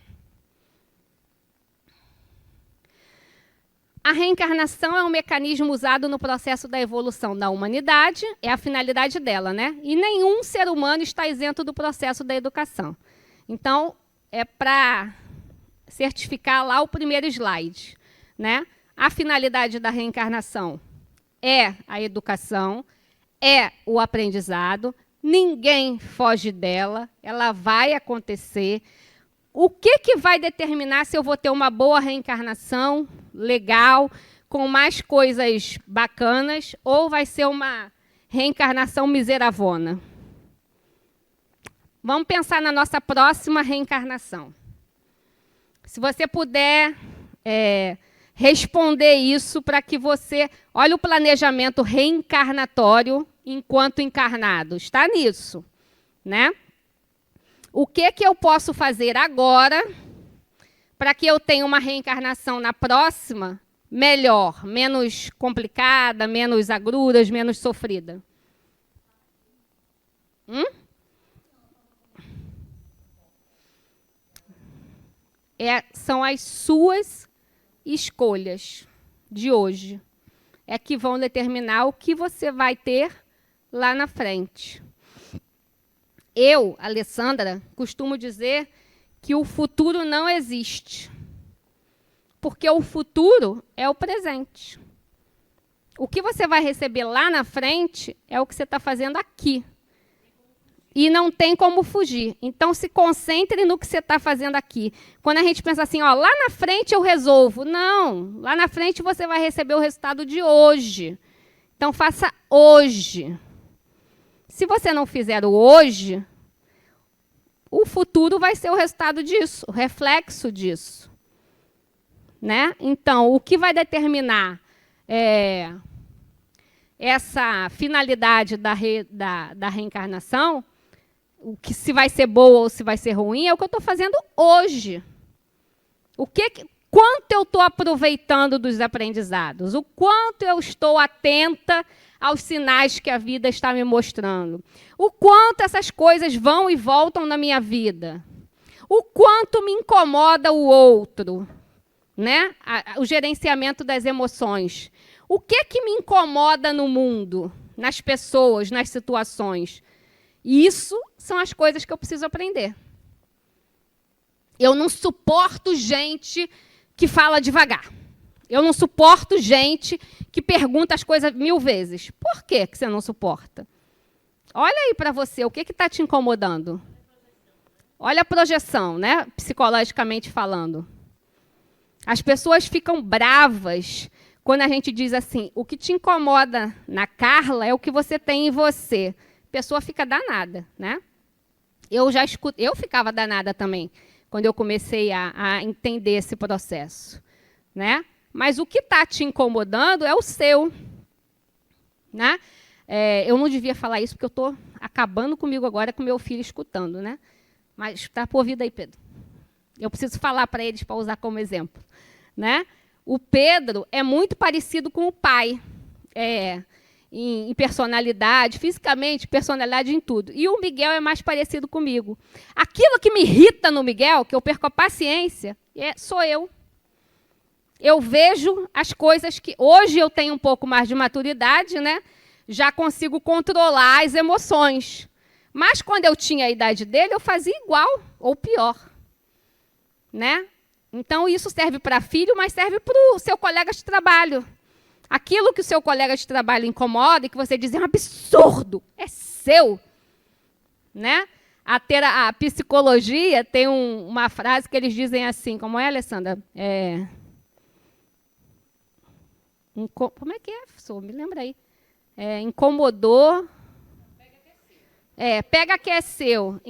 A reencarnação é um mecanismo usado no processo da evolução da humanidade, é a finalidade dela, né? E nenhum ser humano está isento do processo da educação. Então, é para certificar lá o primeiro slide, né? A finalidade da reencarnação é a educação, é o aprendizado, ninguém foge dela, ela vai acontecer. O que vai determinar se eu vou ter uma boa reencarnação, legal, com mais coisas bacanas, ou vai ser uma reencarnação miseravona? Vamos pensar na nossa próxima reencarnação. Se você puder responder isso para que você... Olha o planejamento reencarnatório enquanto encarnado. Está nisso, né? O que eu posso fazer agora para que eu tenha uma reencarnação na próxima melhor, menos complicada, menos agruras, menos sofrida? São as suas escolhas de hoje. É que vão determinar o que você vai ter lá na frente. Eu, Alessandra, costumo dizer que o futuro não existe. Porque o futuro é o presente. O que você vai receber lá na frente é o que você está fazendo aqui. E não tem como fugir. Então, se concentre no que você está fazendo aqui. Quando a gente pensa assim, lá na frente eu resolvo. Não, lá na frente você vai receber o resultado de hoje. Então, faça hoje. Se você não fizer o hoje, o futuro vai ser o resultado disso, o reflexo disso, né? Então, o que vai determinar essa finalidade da reencarnação, o que se vai ser boa ou se vai ser ruim, é o que eu estou fazendo hoje. Quanto eu estou aproveitando dos aprendizados, o quanto eu estou atenta aos sinais que a vida está me mostrando, o quanto essas coisas vão e voltam na minha vida, o quanto me incomoda o outro, né? O gerenciamento das emoções. O que me incomoda no mundo, nas pessoas, nas situações? Isso são as coisas que eu preciso aprender. Eu não suporto gente que fala devagar. Eu não suporto gente que pergunta as coisas 1000 vezes. Por que você não suporta? Olha aí para você, o que está te incomodando? Olha a projeção, né? Psicologicamente falando. As pessoas ficam bravas quando a gente diz assim, o que te incomoda na Carla é o que você tem em você. A pessoa fica danada, né? Eu ficava danada também, quando eu comecei a entender esse processo, né? Mas o que está te incomodando é o seu, né? Eu não devia falar isso, porque eu estou acabando comigo agora com meu filho escutando, né? Mas está por vida aí, Pedro. Eu preciso falar para eles para usar como exemplo, né? O Pedro é muito parecido com o pai, em personalidade, fisicamente, personalidade em tudo. E o Miguel é mais parecido comigo. Aquilo que me irrita no Miguel, que eu perco a paciência, sou eu. Eu vejo as coisas que... Hoje eu tenho um pouco mais de maturidade, né? Já consigo controlar as emoções. Mas, quando eu tinha a idade dele, eu fazia igual, ou pior. Né? Então, isso serve para filho, mas serve para o seu colega de trabalho. Aquilo que o seu colega de trabalho incomoda e que você diz é um absurdo, é seu. Né? A psicologia tem uma frase que eles dizem assim, como é, Alessandra? Como é que é, professor? Me lembra aí. Incomodou. Pega que é seu.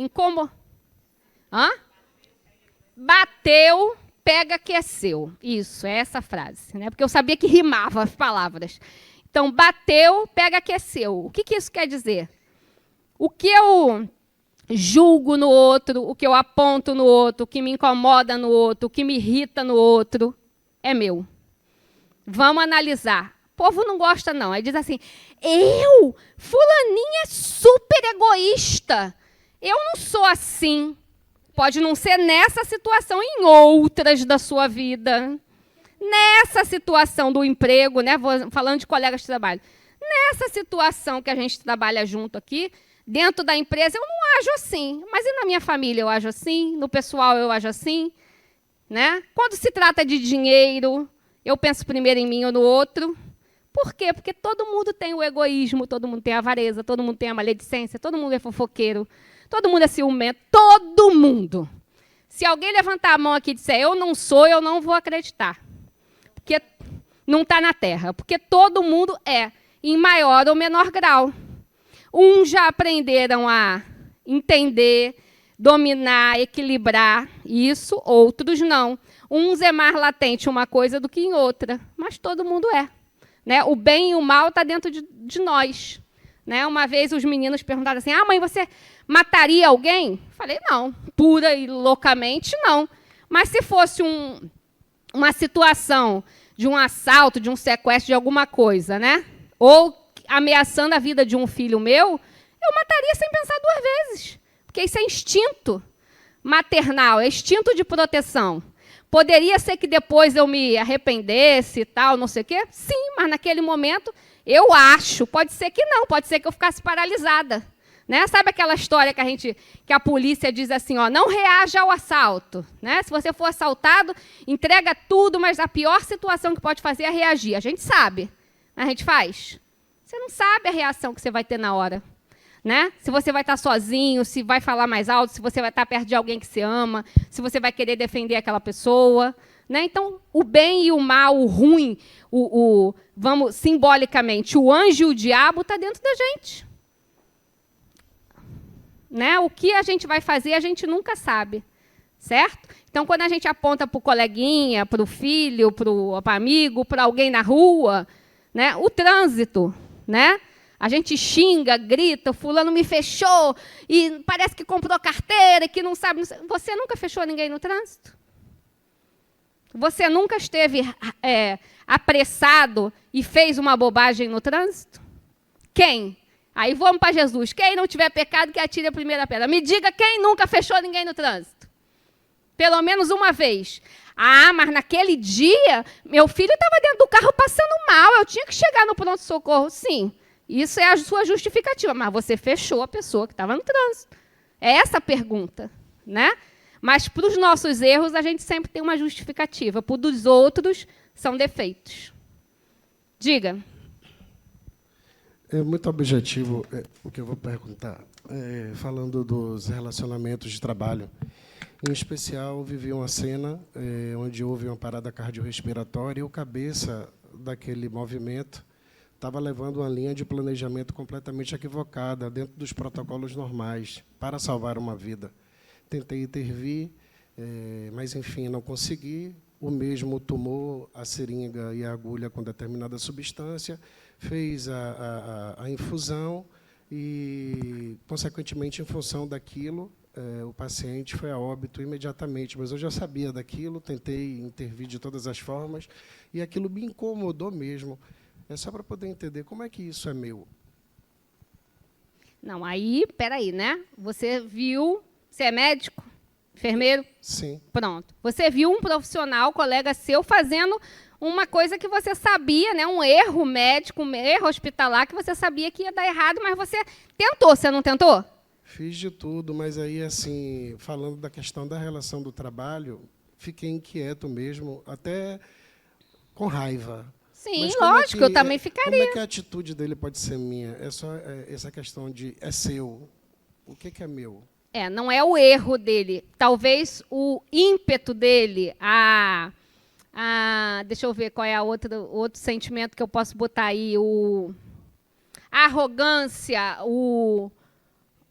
Bateu, pega que é seu. Isso, é essa frase. Né? Porque eu sabia que rimava as palavras. Então, bateu, pega que é seu. O que isso quer dizer? O que eu julgo no outro, o que eu aponto no outro, o que me incomoda no outro, o que me irrita no outro, é meu. Vamos analisar. O povo não gosta, não. Aí diz assim, fulaninha é super egoísta. Eu não sou assim. Pode não ser nessa situação, em outras da sua vida. Nessa situação do emprego, né? Falando de colegas de trabalho. Nessa situação que a gente trabalha junto aqui, dentro da empresa, eu não ajo assim. Mas e na minha família eu ajo assim? No pessoal eu ajo assim? Né? Quando se trata de dinheiro, eu penso primeiro em mim ou no outro. Por quê? Porque todo mundo tem o egoísmo, todo mundo tem a avareza, todo mundo tem a maledicência, todo mundo é fofoqueiro, todo mundo é ciumento, todo mundo. Se alguém levantar a mão aqui e disser eu não sou, eu não vou acreditar. Porque não está na Terra. Porque todo mundo é, em maior ou menor grau. Uns já aprenderam a entender, dominar, equilibrar isso, outros não. Uns é mais latente uma coisa do que em outra, mas todo mundo é. Né? O bem e o mal está dentro de nós. Né? Uma vez os meninos perguntaram assim, mãe, você mataria alguém? Falei, não, pura e loucamente, não. Mas se fosse uma situação de um assalto, de um sequestro, de alguma coisa, né? Ou ameaçando a vida de um filho meu, eu mataria sem pensar duas vezes. Porque isso é instinto maternal, é instinto de proteção. Poderia ser que depois eu me arrependesse e tal, não sei o quê? Sim, mas naquele momento eu acho. Pode ser que não, pode ser que eu ficasse paralisada. Né? Sabe aquela história que a polícia diz assim, não reaja ao assalto. Né? Se você for assaltado, entrega tudo, mas a pior situação que pode fazer é reagir. A gente sabe, a gente faz. Você não sabe a reação que você vai ter na hora. Né? Se você vai estar sozinho, se vai falar mais alto, se você vai estar perto de alguém que você ama, se você vai querer defender aquela pessoa. Né? Então, o bem e o mal, o ruim, vamos simbolicamente, o anjo e o diabo está dentro da gente. Né? O que a gente vai fazer, a gente nunca sabe. Certo? Então, quando a gente aponta para o coleguinha, para o filho, para o amigo, para alguém na rua, né? O trânsito, né? A gente xinga, grita, fulano me fechou, e parece que comprou carteira, e que não sabe... Você nunca fechou ninguém no trânsito? Você nunca esteve apressado e fez uma bobagem no trânsito? Quem? Aí vamos para Jesus. Quem não tiver pecado, que atire a primeira pedra. Me diga quem nunca fechou ninguém no trânsito. Pelo menos uma vez. Mas naquele dia, meu filho estava dentro do carro passando mal, eu tinha que chegar no pronto-socorro. Sim. Isso é a sua justificativa, mas você fechou a pessoa que estava no trânsito. É essa a pergunta. Né? Mas, para os nossos erros, a gente sempre tem uma justificativa. Para os dos outros, são defeitos. Diga. É muito objetivo o que eu vou perguntar. Falando dos relacionamentos de trabalho. Em especial, vivi uma cena onde houve uma parada cardiorrespiratória e o cabeça daquele movimento estava levando uma linha de planejamento completamente equivocada, dentro dos protocolos normais, para salvar uma vida. Tentei intervir, mas, enfim, não consegui. O mesmo tomou a seringa e a agulha com determinada substância, fez a infusão e, consequentemente, em função daquilo, o paciente foi a óbito imediatamente. Mas eu já sabia daquilo, tentei intervir de todas as formas, e aquilo me incomodou mesmo. É só para poder entender como é que isso é meu. Não, aí, peraí, né? Você viu, você é médico, enfermeiro? Sim. Pronto. Você viu um profissional, colega seu, fazendo uma coisa que você sabia, né? Um erro médico, um erro hospitalar, que você sabia que ia dar errado, mas você tentou, você não tentou? Fiz de tudo, mas aí, assim, falando da questão da relação do trabalho, fiquei inquieto mesmo, até com raiva. Sim, Mas como lógico, eu também ficaria. Como é que a atitude dele pode ser minha? É só essa questão de é seu. O que é meu? Não é o erro dele. Talvez o ímpeto dele, deixa eu ver qual é outro sentimento que eu posso botar aí, a arrogância,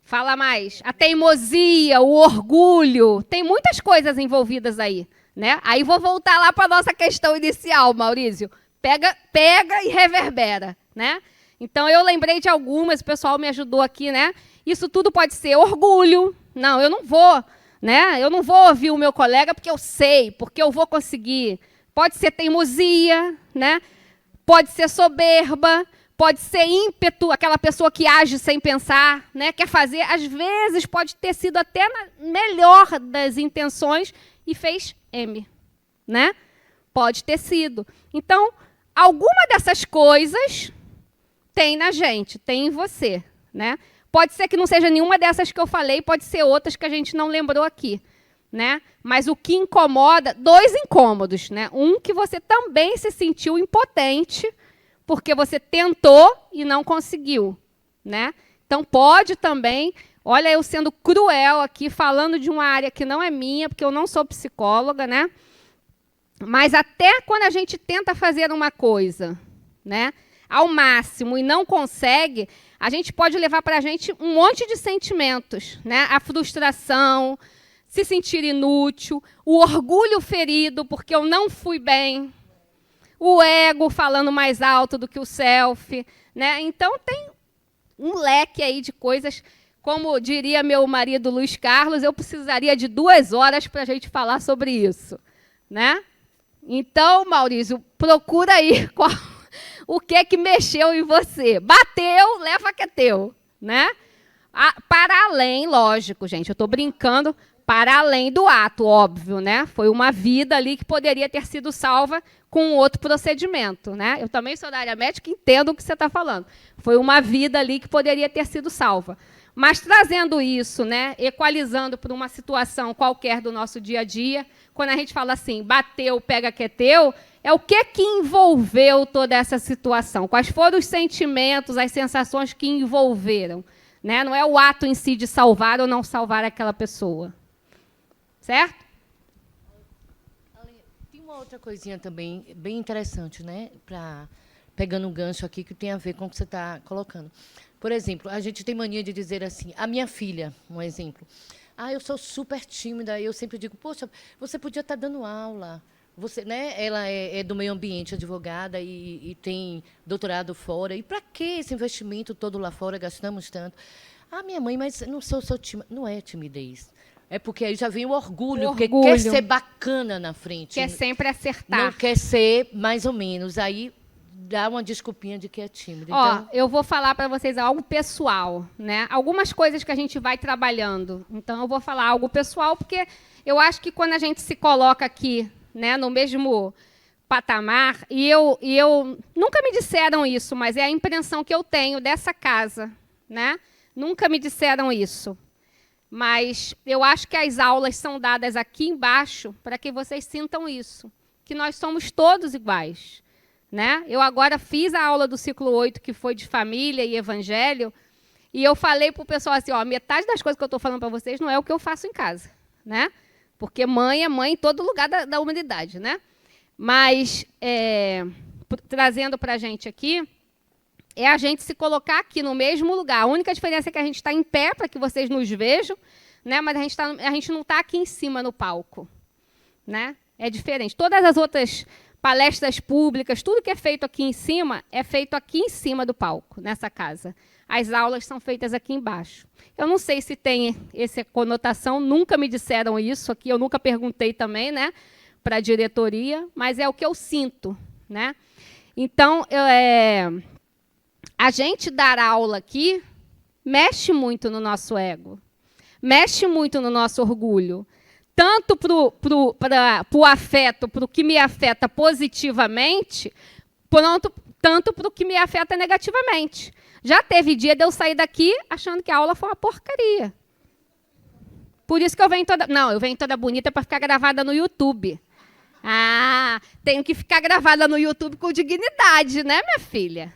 fala mais, a teimosia, o orgulho, tem muitas coisas envolvidas aí, né? Aí vou voltar lá para a nossa questão inicial, Maurício. Pega e reverbera, né? Então, eu lembrei de algumas, o pessoal me ajudou aqui, né? Isso tudo pode ser orgulho. Não, eu não vou, né? Eu não vou ouvir o meu colega porque eu sei, porque eu vou conseguir. Pode ser teimosia, né? Pode ser soberba, pode ser ímpeto, aquela pessoa que age sem pensar, né? Quer fazer, às vezes pode ter sido até na melhor das intenções e fez M, né? Pode ter sido. Então, alguma dessas coisas tem na gente, tem em você, né? Pode ser que não seja nenhuma dessas que eu falei, pode ser outras que a gente não lembrou aqui, né? Mas o que incomoda, 2 incômodos, né? Um que você também se sentiu impotente, porque você tentou e não conseguiu, né? Então pode também, olha eu sendo cruel aqui, falando de uma área que não é minha, porque eu não sou psicóloga, né? Mas até quando a gente tenta fazer uma coisa, né, ao máximo e não consegue, a gente pode levar para a gente um monte de sentimentos, né? A frustração, se sentir inútil, o orgulho ferido porque eu não fui bem, o ego falando mais alto do que o self, né? Então tem um leque aí de coisas, como diria meu marido Luiz Carlos, eu precisaria de 2 horas para a gente falar sobre isso, né? Então, Maurício, procura aí o que é que mexeu em você. Bateu, leva que é teu, né? Para além, lógico, gente, eu estou brincando, para além do ato, óbvio, né? Foi uma vida ali que poderia ter sido salva com outro procedimento, né? Eu também sou da área médica, entendo o que você está falando. Foi uma vida ali que poderia ter sido salva. Mas trazendo isso, né, equalizando para uma situação qualquer do nosso dia a dia, quando a gente fala assim, bateu, pega que é teu, é o que envolveu toda essa situação? Quais foram os sentimentos, as sensações que envolveram? Né? Não é o ato em si de salvar ou não salvar aquela pessoa. Certo? Tem uma outra coisinha também bem interessante, né? Pegando um gancho aqui que tem a ver com o que você está colocando. Por exemplo, a gente tem mania de dizer assim, a minha filha, um exemplo. Eu sou super tímida, eu sempre digo, poxa, você podia estar dando aula. Você, né, ela é do meio ambiente, advogada, e tem doutorado fora. E para que esse investimento todo lá fora, gastamos tanto? Minha mãe, mas não sou tímida. Não é timidez. É porque aí já vem o orgulho, porque quer ser bacana na frente. Quer sempre acertar. Não quer ser mais ou menos. Aí dá uma desculpinha de que é tímida. Então, eu vou falar para vocês algo pessoal, né? Algumas coisas que a gente vai trabalhando. Então, eu vou falar algo pessoal, porque eu acho que quando a gente se coloca aqui, né, no mesmo patamar, e eu nunca me disseram isso, mas é a impressão que eu tenho dessa casa, né? Nunca me disseram isso. Mas eu acho que as aulas são dadas aqui embaixo para que vocês sintam isso, que nós somos todos iguais. Né? Eu agora fiz a aula do ciclo 8, que foi de família e evangelho, e eu falei para o pessoal assim, metade das coisas que eu estou falando para vocês não é o que eu faço em casa. Né? Porque mãe é mãe em todo lugar da humanidade. Né? Mas, trazendo para a gente aqui, é a gente se colocar aqui no mesmo lugar. A única diferença é que a gente está em pé para que vocês nos vejam, né? Mas a gente não está aqui em cima no palco. Né? É diferente. Todas as outras palestras públicas, tudo que é feito aqui em cima, é feito aqui em cima do palco, nessa casa. As aulas são feitas aqui embaixo. Eu não sei se tem essa conotação, nunca me disseram isso aqui, eu nunca perguntei também, né, para a diretoria, mas é o que eu sinto, né? Então, a gente dar aula aqui mexe muito no nosso ego, mexe muito no nosso orgulho, tanto para o afeto, para o que me afeta positivamente, tanto para o que me afeta negativamente. Já teve dia de eu sair daqui achando que a aula foi uma porcaria. Por isso que eu venho toda... Não, eu venho toda bonita para ficar gravada no YouTube. Ah, tenho que ficar gravada no YouTube com dignidade, né, minha filha?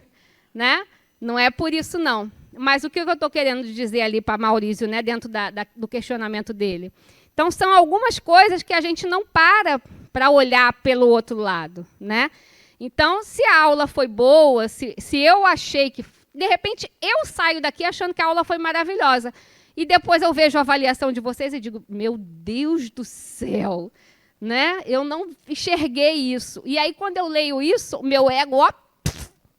Né? Não é por isso, não. Mas o que eu estou querendo dizer ali para Maurício, né, dentro do questionamento dele? Então, são algumas coisas que a gente não para olhar pelo outro lado, né? Então, se a aula foi boa, se eu achei que... De repente, eu saio daqui achando que a aula foi maravilhosa. E depois eu vejo a avaliação de vocês e digo, meu Deus do céu, né? Eu não enxerguei isso. E aí, quando eu leio isso, o meu ego, ó,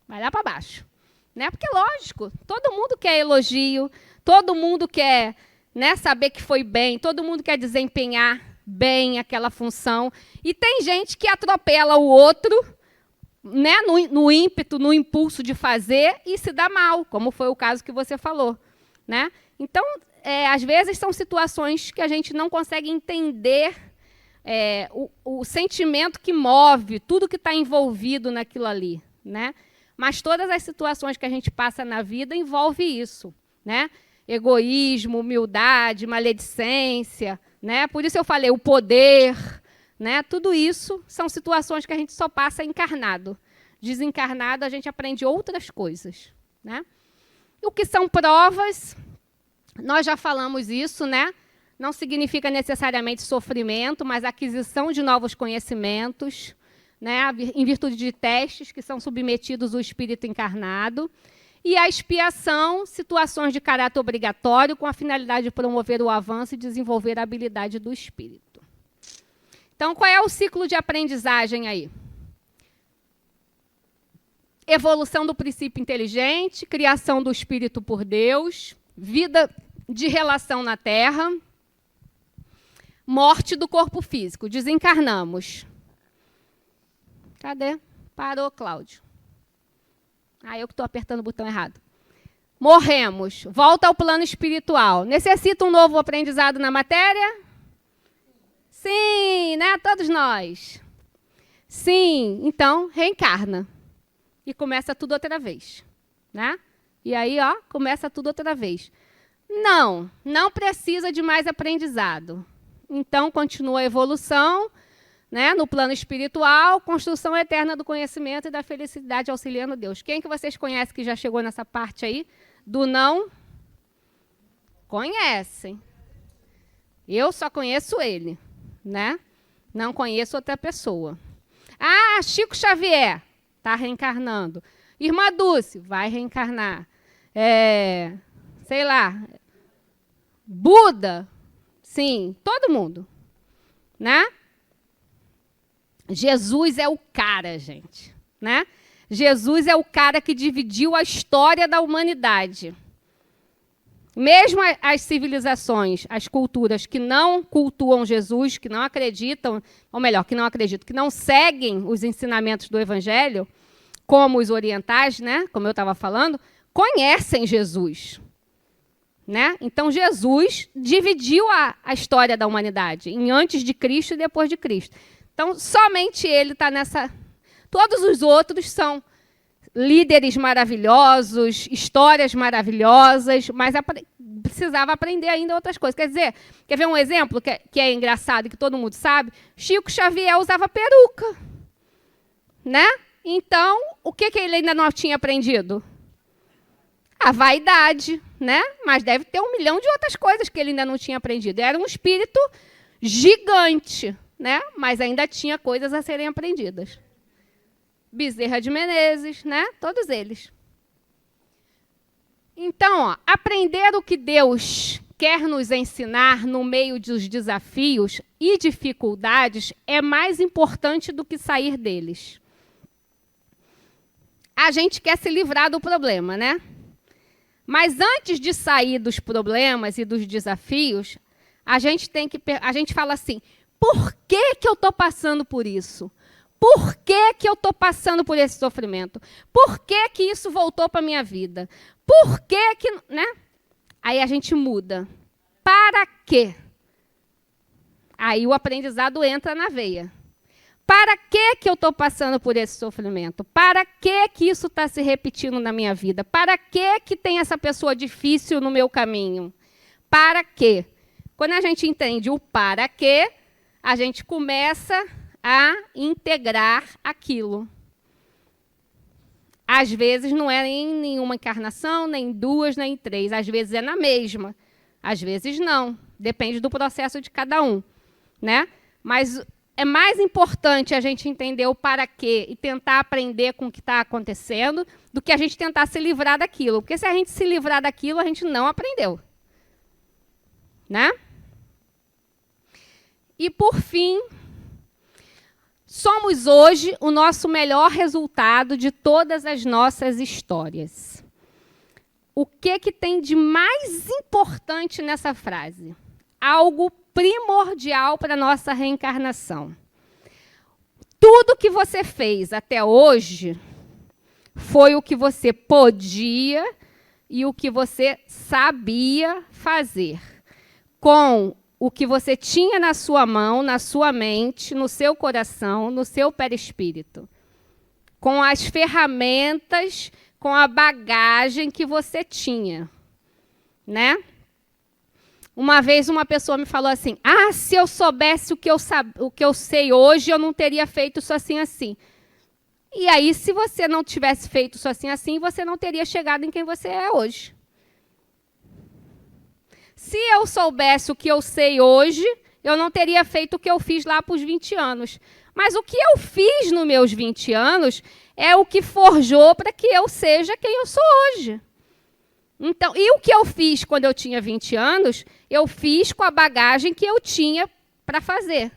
vai lá para baixo. Né? Porque, lógico, todo mundo quer elogio, todo mundo quer, né, saber que foi bem, todo mundo quer desempenhar bem aquela função. E tem gente que atropela o outro, né, no ímpeto, no impulso de fazer e se dá mal, como foi o caso que você falou. Né? Então, às vezes, são situações que a gente não consegue entender o sentimento que move, tudo que está envolvido naquilo ali. Né? Mas todas as situações que a gente passa na vida envolve isso. Né? Egoísmo, humildade, maledicência. Né? Por isso eu falei o poder... Né? Tudo isso são situações que a gente só passa encarnado. Desencarnado, a gente aprende outras coisas. Né? E o que são provas, nós já falamos isso, né? Não significa necessariamente sofrimento, mas aquisição de novos conhecimentos, né? Em virtude de testes que são submetidos ao espírito encarnado. E a expiação, situações de caráter obrigatório, com a finalidade de promover o avanço e desenvolver a habilidade do espírito. Então, qual é o ciclo de aprendizagem aí? Evolução do princípio inteligente, criação do espírito por Deus, vida de relação na Terra, morte do corpo físico, desencarnamos. Cadê? Parou, Cláudio. Ah, eu que estou apertando o botão errado. Morremos, volta ao plano espiritual. Necessita um novo aprendizado na matéria? Sim, né? Todos nós. Sim, então reencarna. E começa tudo outra vez. Né? E aí, ó, começa tudo outra vez. Não precisa de mais aprendizado. Então, continua a evolução, né, no plano espiritual, construção eterna do conhecimento e da felicidade auxiliando Deus. Quem que vocês conhecem que já chegou nessa parte aí? Do não? Conhecem. Eu só conheço ele. Né? Não conheço outra pessoa. Ah, Chico Xavier está reencarnando. Irmã Dulce vai reencarnar. Sei lá, Buda, sim, todo mundo. Né? Jesus é o cara, gente. Né? Jesus é o cara que dividiu a história da humanidade. Mesmo as civilizações, as culturas que não cultuam Jesus, que não acreditam, ou melhor, que não acreditam, que não seguem os ensinamentos do Evangelho, como os orientais, né, como eu estava falando, conhecem Jesus. Né? Então, Jesus dividiu a história da humanidade em antes de Cristo e depois de Cristo. Então, somente ele está nessa... Todos os outros são líderes maravilhosos, histórias maravilhosas, mas precisava aprender ainda outras coisas. Quer dizer, quer ver um exemplo que é engraçado e que todo mundo sabe? Chico Xavier usava peruca. Né? Então, o que ele ainda não tinha aprendido? A vaidade, né? Mas deve ter 1 milhão de outras coisas que ele ainda não tinha aprendido. Era um espírito gigante, né? Mas ainda tinha coisas a serem aprendidas. Bezerra de Menezes, né? Todos eles. Então, ó, aprender o que Deus quer nos ensinar no meio dos desafios e dificuldades é mais importante do que sair deles. A gente quer se livrar do problema, né? Mas antes de sair dos problemas e dos desafios, a gente fala assim: por que eu estou passando por isso? Por que eu estou passando por esse sofrimento? Por que isso voltou para a minha vida? Por que... né? Aí a gente muda. Para quê? Aí o aprendizado entra na veia. Para que eu estou passando por esse sofrimento? Para que isso está se repetindo na minha vida? Para que tem essa pessoa difícil no meu caminho? Para quê? Quando a gente entende o para quê, a gente começa a integrar aquilo. Às vezes não é em nenhuma encarnação, nem duas, nem três. Às vezes é na mesma. Às vezes não. Depende do processo de cada um, né? Mas é mais importante a gente entender o para quê e tentar aprender com o que está acontecendo do que a gente tentar se livrar daquilo. Porque se a gente se livrar daquilo, a gente não aprendeu, né? E, por fim, somos hoje o nosso melhor resultado de todas as nossas histórias. O que tem de mais importante nessa frase? Algo primordial para a nossa reencarnação. Tudo que você fez até hoje foi o que você podia e o que você sabia fazer, com o que você tinha na sua mão, na sua mente, no seu coração, no seu perispírito. Com as ferramentas, com a bagagem que você tinha, né? Uma vez uma pessoa me falou assim: ah, se eu soubesse o que eu sei hoje, eu não teria feito isso assim, assim. E aí, se você não tivesse feito isso assim, assim, você não teria chegado em quem você é hoje. Se eu soubesse o que eu sei hoje, eu não teria feito o que eu fiz lá para os 20 anos. Mas o que eu fiz nos meus 20 anos é o que forjou para que eu seja quem eu sou hoje. Então, e o que eu fiz quando eu tinha 20 anos, eu fiz com a bagagem que eu tinha para fazer.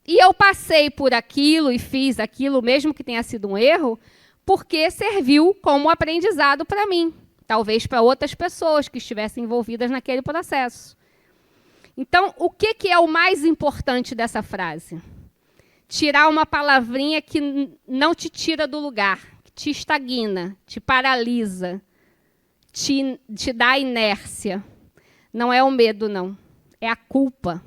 E eu passei por aquilo e fiz aquilo, mesmo que tenha sido um erro, porque serviu como aprendizado para mim. Talvez para outras pessoas que estivessem envolvidas naquele processo. Então, o que é o mais importante dessa frase? Tirar uma palavrinha que não te tira do lugar, que te estagna, te paralisa, te dá inércia. Não é o medo, não. É a culpa.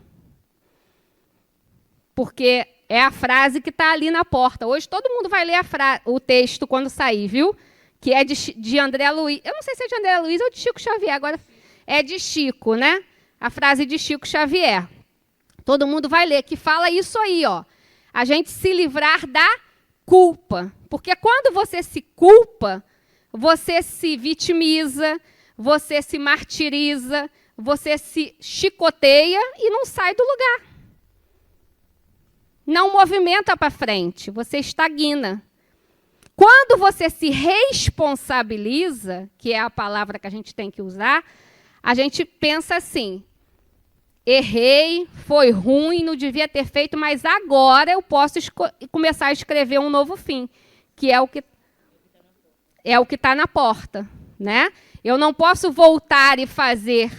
Porque é a frase que está ali na porta. Hoje todo mundo vai ler o texto quando sair, viu? Que é de André Luiz. Eu não sei se é de André Luiz ou de Chico Xavier. Agora é de Chico, né? A frase de Chico Xavier. Todo mundo vai ler, que fala isso aí, ó. A gente se livrar da culpa. Porque quando você se culpa, você se vitimiza, você se martiriza, você se chicoteia e não sai do lugar. Não movimenta para frente, você estagna. Quando você se responsabiliza, que é a palavra que a gente tem que usar, a gente pensa assim: errei, foi ruim, não devia ter feito, mas agora eu posso começar a escrever um novo fim, que é o que está na porta, né? Eu não posso voltar e fazer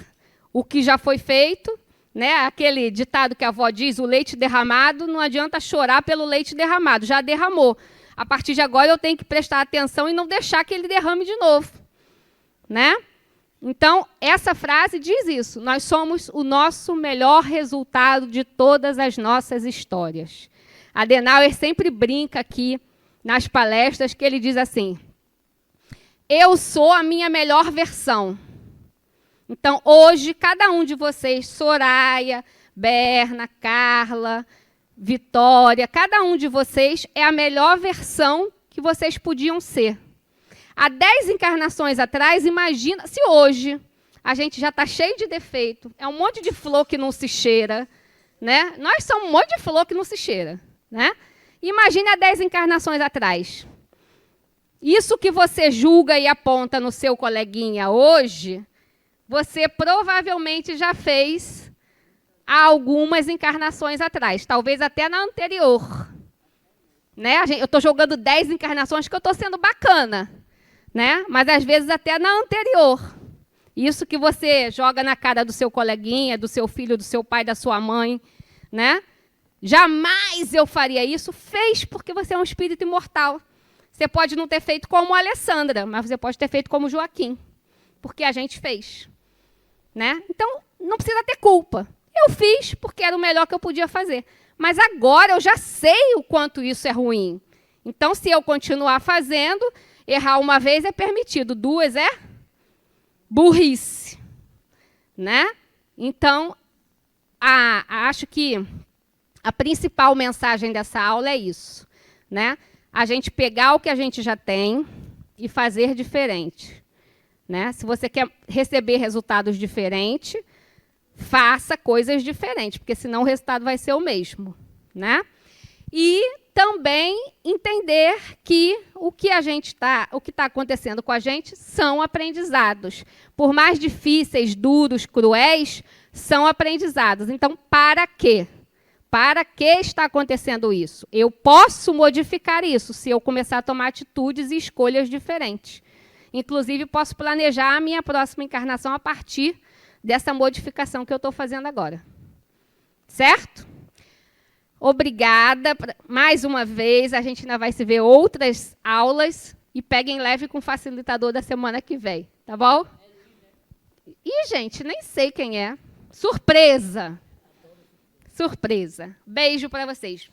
o que já foi feito, né? Aquele ditado que a avó diz: o leite derramado, não adianta chorar pelo leite derramado, já derramou. A partir de agora eu tenho que prestar atenção e não deixar que ele derrame de novo, né? Então, essa frase diz isso. Nós somos o nosso melhor resultado de todas as nossas histórias. Adenauer sempre brinca aqui nas palestras que ele diz assim: eu sou a minha melhor versão. Então, hoje, cada um de vocês, Soraya, Berna, Carla, Vitória, cada um de vocês é a melhor versão que vocês podiam ser. Há 10 encarnações atrás, imagina se hoje a gente já está cheio de defeito, é um monte de flor que não se cheira, né? Nós somos um monte de flor que não se cheira, né? Imagine há 10 encarnações atrás. Isso que você julga e aponta no seu coleguinha hoje, você provavelmente já fez há algumas encarnações atrás, talvez até na anterior. Né? Eu estou jogando 10 encarnações que eu estou sendo bacana, né? Mas às vezes até na anterior. Isso que você joga na cara do seu coleguinha, do seu filho, do seu pai, da sua mãe, né? Jamais eu faria isso. Fez porque você é um espírito imortal. Você pode não ter feito como a Alessandra, mas você pode ter feito como o Joaquim, porque a gente fez. Né? Então, não precisa ter culpa. Eu fiz porque era o melhor que eu podia fazer. Mas agora eu já sei o quanto isso é ruim. Então, se eu continuar fazendo, errar uma vez é permitido, 2 é burrice. Né? Então, acho que a principal mensagem dessa aula é isso. Né? A gente pegar o que a gente já tem e fazer diferente. Né? Se você quer receber resultados diferentes, faça coisas diferentes, porque senão o resultado vai ser o mesmo. Né? E também entender que o que está acontecendo com a gente são aprendizados. Por mais difíceis, duros, cruéis, são aprendizados. Então, para quê? Para que está acontecendo isso? Eu posso modificar isso se eu começar a tomar atitudes e escolhas diferentes. Inclusive, posso planejar a minha próxima encarnação a partir dessa modificação que eu estou fazendo agora. Certo? Obrigada. Mais uma vez, a gente ainda vai se ver outras aulas e peguem leve com o facilitador da semana que vem. Tá bom? Ih, gente, nem sei quem é. Surpresa! Surpresa. Beijo para vocês.